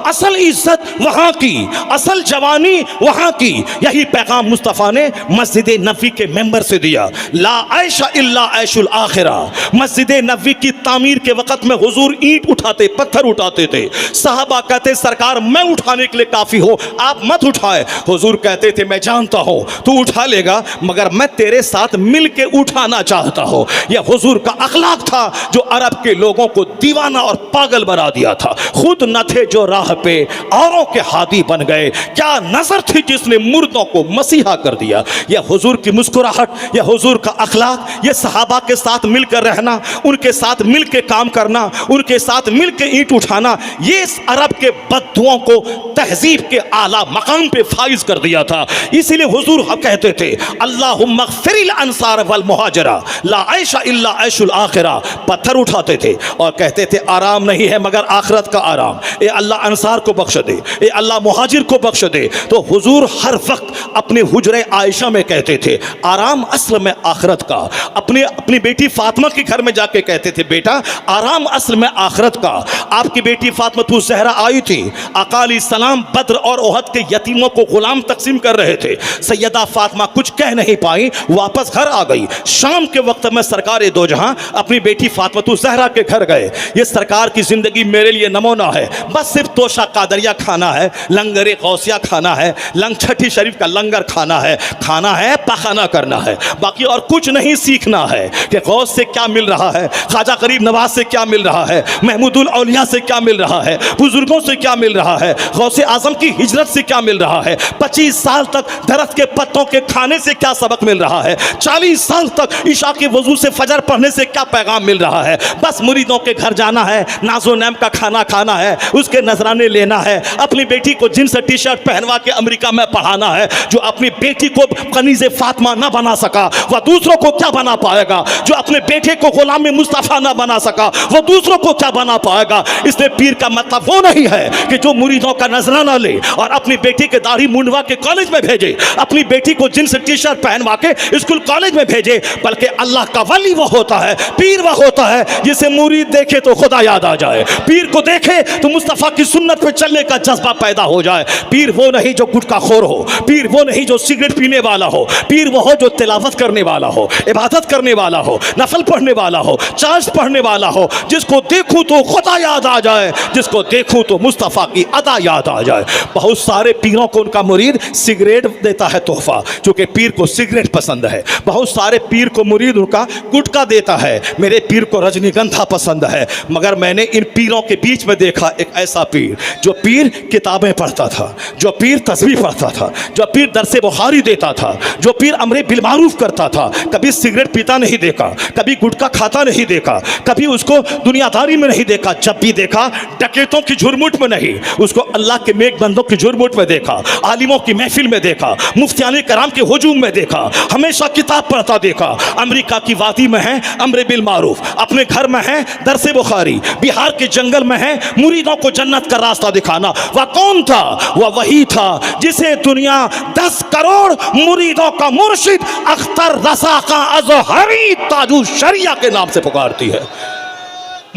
Speaker 2: असल इज्जत वहां की, असल जवानी वहां की। यही पैगाम मुस्तफ़ा ने मस्जिद नबवी के मेंबर से दिया। ला ऐशा इल्ला ऐशुल आखिरा। मस्जिद नबवी की तामीर के वक्त में हुजूर ईंट उठाते, पत्थर उठाते थे। साहबा कहते सरकार मैं उठाने के लिए काफी हो, आप मत उठाए। हुजूर कहते थे मैं जानता हूं तू उठा लेगा, मगर मैं तेरे साथ मिल के उठाना चाहता हूं। यह हुजूर का अखलाक था जो अरब के लोगों को दीवाना और पागल बना दिया था। खुद न थे जो राह पे, औरों के हादी बन गए। क्या नजर थी जिसने मुर्दों को मसीहा कर दिया। यह हुजूर की मुस्कुराहट, यह हुजूर का अखलाक, यह सहाबा के साथ मिलकर रहना, उनके साथ मिल के काम करना, उनके साथ मिल के ईंट उठाना, ये इस अरब के बद्दुओं को तहजीब के आला मकाम पे फाइज कर दिया था। इसीलिए हुजूर कहते थे अल्लाहुम्मा ग़फ़िरिल अंसार वल मुहाजिरा ला ऐशा इल्ला ऐशुल आखिरा। पत्थर उठाते थे और कहते थे आराम नहीं है मगर आखिरत का आराम। ए अल्लाह अंसार को बख्श दे, ए अल्लाह मुहाजिर को बख्श दे। तो हुजूर हर वक्त अपने हुजरे आयशा में कहते थे आराम असल में आखिरत का। अपनी बेटी फातिमा के घर में जाके कहते थे बेटा आराम असल में आखिरत का। आपकी बेटी फातिमा तू ज़हरा आई थी, आका अलैहिस्सलाम बद्र और ओहद के यतीमों को गुलाम तकसीम कर रहे थे। सैयदा फातिमा कुछ कह नहीं पाई, वापस घर आ गई। शाम के वक्त में सरकार दो जहां अपनी बेटी फातिमा तू ज़हरा के घर गए। ये सरकार की जिंदगी मेरे लिए नमूना है। बस सिर्फ तोशा कादरिया खाना है, लंगर गौसिया खाना है, छठी शरीफ का लंगर खाना है, पखाना करना है, बाकी और कुछ नहीं सीखना है कि गौस से क्या मिल रहा है, ख्वाजा गरीब नवाज से क्या मिल रहा है, महमूदुल औलिया से क्या मिल रहा है, बुजुर्गों से क्या मिल रहा है, गौसे आजम की हिजरत से क्या मिल रहा है, 25 साल तक दरख्त के पत्तों के खाने से क्या सबक मिल रहा है, 40 साल तक ईशा के वजू से फजर पढ़ने से क्या पैगाम मिल रहा है। बस मुरीदों के घर जाना है, नाजो नैम का खाना खाना है, उसके नजराने लेना है, अपनी बेटी को जींस टी शर्ट पहनवा के अमेरिका में पढ़ाना है। जो अपनी बेटी को कनीज़े फातिमा ना बना सका वह दूसरों को क्या बना पाएगा। जो अपने बेटे को गुलाम मुस्तफ़ा ना बना सका वह दूसरों को क्या बना पाएगा। इसलिए पीर का मतलब वो नहीं है कि जो मुरीदों का नजराना ले और अपनी बेटी के दाढ़ी मुंडवा के कॉलेज में भेजे, अपनी बेटी को जींस टी शर्ट पहनवा के स्कूल कॉलेज में भेजे, बल्कि अल्लाह का वली वो होता है, पीर वह होता है जिसे मुरीद देखे तो खुदा याद आ जाए, पीर को देखे तो मुस्तफ़ा की सुन्नत पे चलने का जज्बा पैदा हो जाए। पीर वो नहीं जो गुटखा खोर हो, पीर वो नहीं जो सिगरेट पीने वाला हो, पीर वो हो जो तिलावत करने वाला हो, इबादत करने वाला हो, नफल पढ़ने वाला हो, चार्ज पढ़ने वाला हो, जिसको देखूं तो खुदा याद आ जाए, जिसको देखूं तो मुस्तफ़ा की अदा याद आ जाए। बहुत सारे पीरों को उनका मुरीद सिगरेट देता है तोहफा, चूंकि पीर को सिगरेट पसंद है। बहुत सारे पीर को मुरीद उनका गुटखा देता है, मेरे पीर को रजनीगंधा पसंद है। मगर मैंने इन पीरों के बीच में देखा एक ऐसा पीर जो पीर किताबें पढ़ता था, जो पीर तस्बीह पढ़ता था, जो पीर दरसे बुखारी देता था, जो पीर अमरे बिलमारूफ करता था। कभी सिगरेट पीता नहीं देखा, कभी गुटखा खाता नहीं देखा, कभी उसको दुनियादारी में नहीं देखा। जब भी देखा डकैतों की झुरमुट में नहीं, उसको अल्लाह के नेक बंदों की झुरमुट में देखा, आलिमों की महफिल में देखा, मुफ्तियाने कराम के हुजूम में देखा, हमेशा किताब पढ़ता देखा। अमेरिका की वादी में है अमरे बिलमारूफ, अपने घर में है दरसे बुखारी, बिहार के जंगल में है मुरीदों को जन्नत का रास्ता दिखाना। वह कौन था? वह वही था जिसे दुनिया 10 करोड़ मुरीदों का मुर्शिद अख्तर रज़ा का अज़हरी ताजु शरिया के नाम से पुकारती है।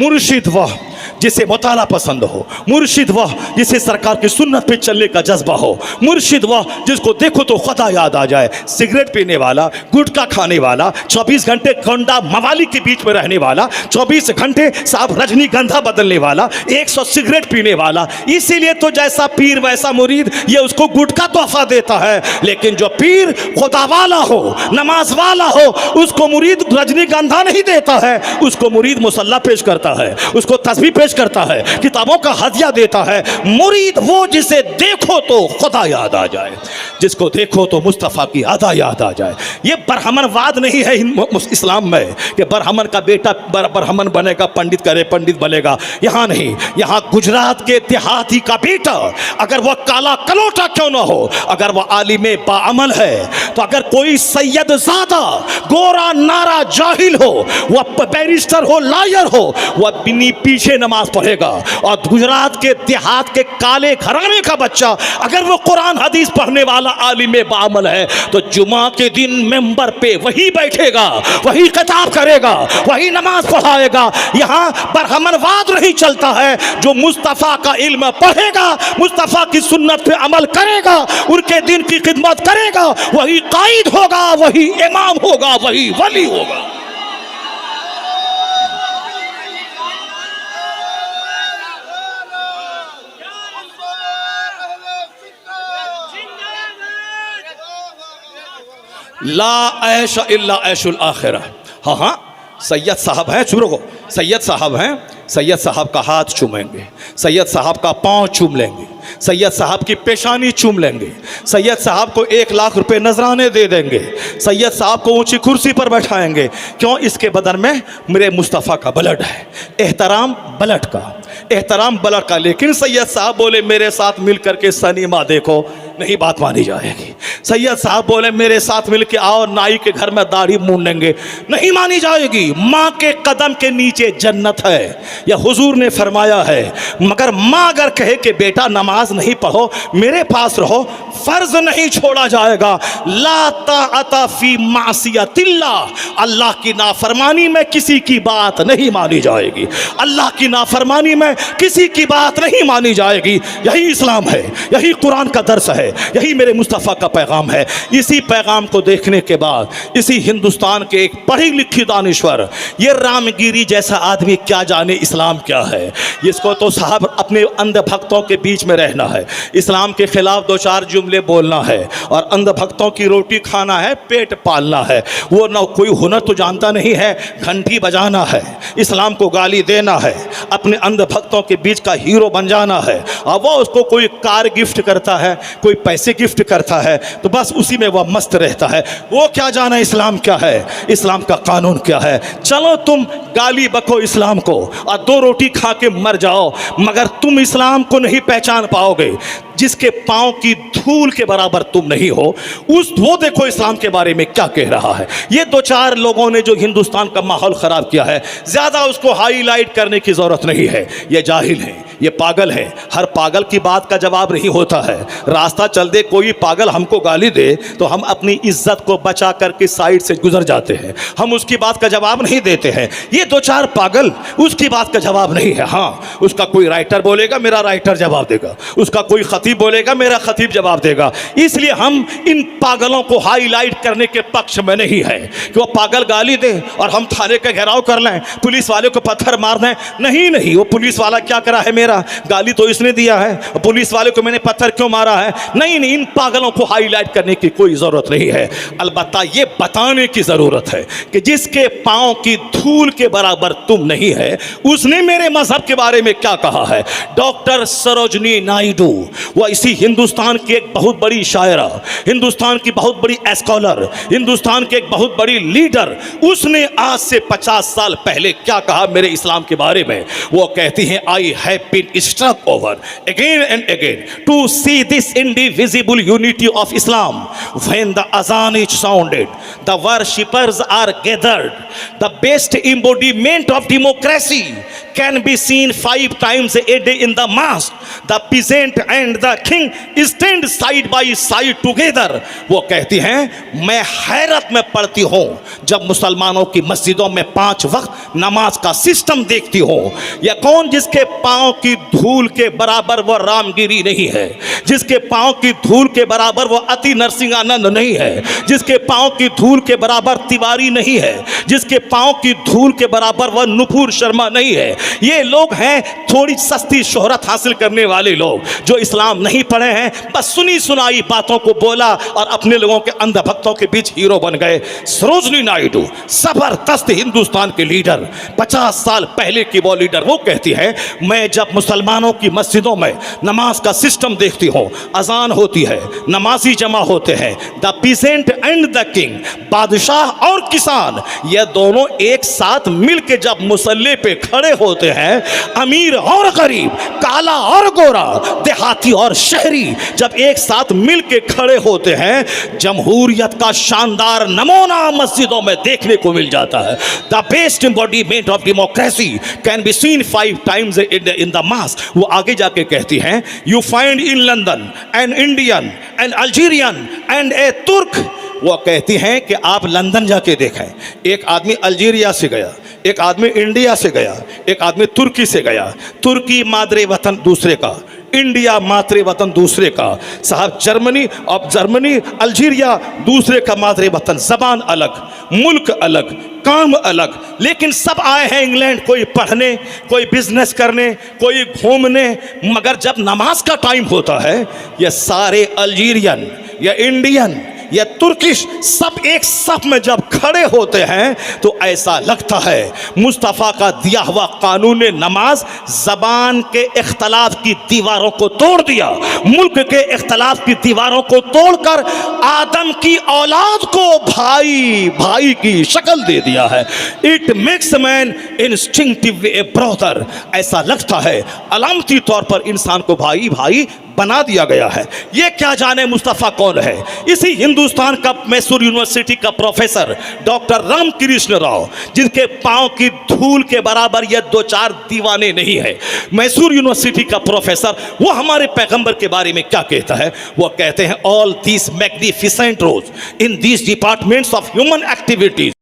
Speaker 2: मुर्शिद वह जिसे मुताला पसंद हो, मुर्शिद वह जिसे सरकार की सुन्नत पे चलने का जज्बा हो, मुर्शिद वह जिसको देखो तो खुदा याद आ जाए। सिगरेट पीने वाला, गुटखा खाने वाला, 24 घंटे गोंडा मवाली के बीच में रहने वाला, 24 घंटे साहब रजनीगंधा बदलने वाला, 100 सिगरेट पीने वाला। इसीलिए तो जैसा पीर वैसा मुरीद, ये उसको गुटखा तोहफा देता है। लेकिन जो पीर खुदा वाला हो, नमाज वाला हो, उसको मुरीद रजनीगंधा नहीं देता है, उसको मुरीद मुसल्ला पेश करता है, उसको तस्बीह पेश पेश करता है, किताबों का हदिया देता है। मुरीद वो जिसे देखो तो खुदा याद आ जाए, जिसको देखो तो मुस्तफ़ा की अदा याद आ जाए। ये ब्राह्मणवाद नहीं है इस्लाम में कि ब्राह्मण का बेटा ब्राह्मण बनेगा, पंडित करे पंडित बनेगा। यहाँ नहीं, यहाँ गुजरात के देहाती का बेटा अगर वह काला कलोटा क्यों ना हो, अगर वह आलिमे बाअमल है, तो अगर कोई सैयद ज़ादा गोरा नारा जाहिल हो, वह बैरिस्टर हो, लायर हो, वह बिनी पीछे नमाज पढ़ेगा। और गुजरात के देहात के काले घराने का बच्चा अगर वो कुरान हदीस पढ़ने वाला आलिमे बाअमल है, तो जुमा के दिन मेंबर पे वही बैठेगा, वही खिताब करेगा, वही नमाज पढ़ाएगा। यहाँ ब्राह्मणवाद नहीं चलता है। जो मुस्तफ़ा का इल्म पढ़ेगा, मुस्तफ़ा की सुन्नत पे अमल करेगा, उनके दिन की खिदमत करेगा, वही कायद होगा, वही इमाम होगा, वही वली होगा। ला ऐश इल्ला ऐशुल आखिरा। हाँ हाँ, सैयद साहब हैं, चुप रहो, सैयद साहब हैं, सैयद साहब का हाथ चूमेंगे, सैयद साहब का पाँव चूम लेंगे, सैयद साहब की पेशानी चूम लेंगे, सैयद साहब को 1 लाख रुपए नजराने दे देंगे, सैयद साहब को ऊंची कुर्सी पर बैठाएंगे। क्यों? इसके बदन में मेरे मुस्तफ़ा का ब्लड है। एहतराम ब्लड का, एहतराम ब्लड का। लेकिन सैयद साहब बोले मेरे साथ मिल करके सनीमा देखो, नहीं बात मानी जाएगी। सैयद साहब बोले मेरे साथ मिल के आओ नाई के घर में दाढ़ी मूंडेंगे, नहीं मानी जाएगी। माँ के कदम के नीचे जन्नत है, यह हुजूर ने फरमाया है। मगर माँ अगर कहे कि बेटा नमाज नहीं पढ़ो, मेरे पास रहो, फर्ज नहीं छोड़ा जाएगा। ला ताअता फी मासियतिल्लाह, अल्लाह की नाफरमानी में किसी की बात नहीं मानी जाएगी, अल्लाह की नाफरमानी में किसी की बात नहीं मानी जाएगी। यही इस्लाम है, यही कुरान का दर्स है, यही मेरे मुस्तफ़ा का पैगाम है। इसी पैगाम को देखने के बाद इसी हिंदुस्तान के एक पढ़ी लिखी दानिश्वर, ये रामगिरी जैसा आदमी क्या जाने इस्लाम क्या है। इसको तो साहब अपने अंधभक्तों के बीच में रहना है, इस्लाम के खिलाफ 2-4 जुमले बोलना है, और अंधभक्तों की रोटी खाना है, पेट पालना है। वो ना कोई हुनर तो जानता नहीं है, घंटी बजाना है, इस्लाम को गाली देना है, अपने अंधभक्तों के बीच का हीरो बन जाना है। और वो उसको कोई कार गिफ्ट करता है, कोई पैसे गिफ्ट करता है, तो बस उसी में वह मस्त रहता है। वो क्या जाना इस्लाम क्या है, इस्लाम का कानून क्या है। चलो तुम गाली बको इस्लाम को और 2 रोटी खा के मर जाओ, मगर तुम इस्लाम को नहीं पहचान पाओगे। जिसके पाँव की धूल के बराबर तुम नहीं हो, वो देखो इस्लाम के बारे में क्या कह रहा है। ये 2-4 लोगों ने जो हिंदुस्तान का माहौल ख़राब किया है, ज़्यादा उसको हाईलाइट करने की ज़रूरत नहीं है। ये जाहिल है, ये पागल है, हर पागल की बात का जवाब नहीं होता है। रास्ता चल दे कोई पागल हमको गाली दे, तो हम अपनी इज्जत को बचा करके साइड से गुजर जाते हैं, हम उसकी बात का जवाब नहीं देते हैं। ये 2-4 पागल उसकी बात का जवाब नहीं है। हाँ, उसका कोई राइटर बोलेगा, मेरा राइटर जवाब देगा, उसका कोई खतीब बोलेगा, मेरा खतीब जवाब देगा। इसलिए हम इन पागलों को हाईलाइट करने के पक्ष में नहीं है कि वो पागल गाली दे और हम थाने का घेराव कर लें, पुलिस वाले को पत्थर मार दें। नहीं नहीं, वो पुलिस वाला क्या करा है, मेरा गाली तो इसने दिया है, पुलिस वाले को मैंने पत्थर क्यों मारा है। नहीं नहीं, इन पागलों को हाईलाइट करने की कोई ज़रूरत नहीं है। अलबत्ता ये बताने की ज़रूरत है कि जिसके पाँव की धूल के बराबर तुम नहीं है, उसने मेरे मजहब के बारे में क्या कहा है। डॉक्टर सरोजनी नायडू, वह इसी हिंदुस्तान की एक बहुत बड़ी शायरा, हिंदुस्तान की बहुत बड़ी स्कॉलर, हिंदुस्तान के एक बहुत बड़ी लीडर, उसने आज से 50 साल पहले क्या कहा मेरे इस्लाम के बारे में। वो कहती हैं, I have been struck over again and again to see this indivisible unity of Islam when the azan is sounded, the worshippers are gathered, the best embodiment of democracy can be seen 5 times a day in the mosque. The peasant and the king stand side by side together. वो कहती हैं, मैं हैरत में पड़ती हूँ जब मुसलमानों की मस्जिदों में 5 वक्त नमाज का सिस्टम देखती हूँ। यह कौन जिसके पाँव की धूल के बराबर वो रामगिरी नहीं है, जिसके पाँव की धूल के बराबर वो अति नरसिंहानंद नहीं है, जिसके पाँव की धूल के बराबर तिवारी नहीं है, जिसके पाँव की धूल के बराबर वह नुपुर शर्मा नहीं है, ये लोग हैं थोड़ी सस्ती शोहरत हासिल करने वाले लोग, जो इस्लाम नहीं पढ़े हैं, बस सुनी सुनाई बातों को बोला और अपने लोगों के अंधभक्तों के बीच हीरो बन गए। सरोजनी नायडू जबरदस्त हिंदुस्तान के लीडर, 50 साल पहले की वो लीडर, वो कहती है मैं जब मुसलमानों की मस्जिदों में नमाज का सिस्टम देखती हूँ, अजान होती है, नमाजी जमा होते हैं, the pheasant and the king, बादशाह और किसान, ये दोनों एक साथ मिलके जब मुसल्ले पे खड़े होते हैं, अमीर और गरीब, काला और गोरा, देहाती और शहरी जब एक साथ मिलके खड़े होते हैं, जमहूरियत का शानदार नमूना मस्जिदों में देखने को मिल जाता है। The best embodiment of democracy can be seen 5 times in the mass। वो आगे जाके कहती हैं, you find in London an Indian an Algerian and a Turk. वो कहती हैं कि आप लंदन जाके देखें, एक आदमी अल्जीरिया से गया, एक आदमी इंडिया से गया, एक आदमी तुर्की से गया, तुर्की मादरे वतन दूसरे का, इंडिया मातृ वतन दूसरे का, साहब जर्मनी, अब जर्मनी अल्जीरिया दूसरे का मातृ वतन, जबान अलग, मुल्क अलग, काम अलग, लेकिन सब आए हैं इंग्लैंड, कोई पढ़ने, कोई बिजनेस करने, कोई घूमने, मगर जब नमाज का टाइम होता है ये सारे अल्जीरियन या इंडियन या तुर्किश सब एक सफ में जब खड़े होते हैं तो ऐसा लगता है मुस्तफ़ा का दिया हुआ कानून नमाज ज़बान के इख्तलाफ की दीवारों को तोड़ दिया, मुल्क के इख्तलाफ की दीवारों को तोड़कर आदम की औलाद को भाई भाई की शक्ल दे दिया है। It makes man instinctive A brother, ऐसा लगता है अलामती तौर पर इंसान को भाई भाई बना दिया गया है। ये क्या जाने मुस्तफ़ा कौन है। इसी हिंदुस्तान का मैसूर यूनिवर्सिटी का प्रोफेसर डॉक्टर रामकृष्ण राव, जिनके पांव की धूल के बराबर ये 2-4 दीवाने नहीं है, मैसूर यूनिवर्सिटी का प्रोफेसर, वो हमारे पैगंबर के बारे में क्या कहता है। वो कहते हैं all these magnificent rose in these departments of human activities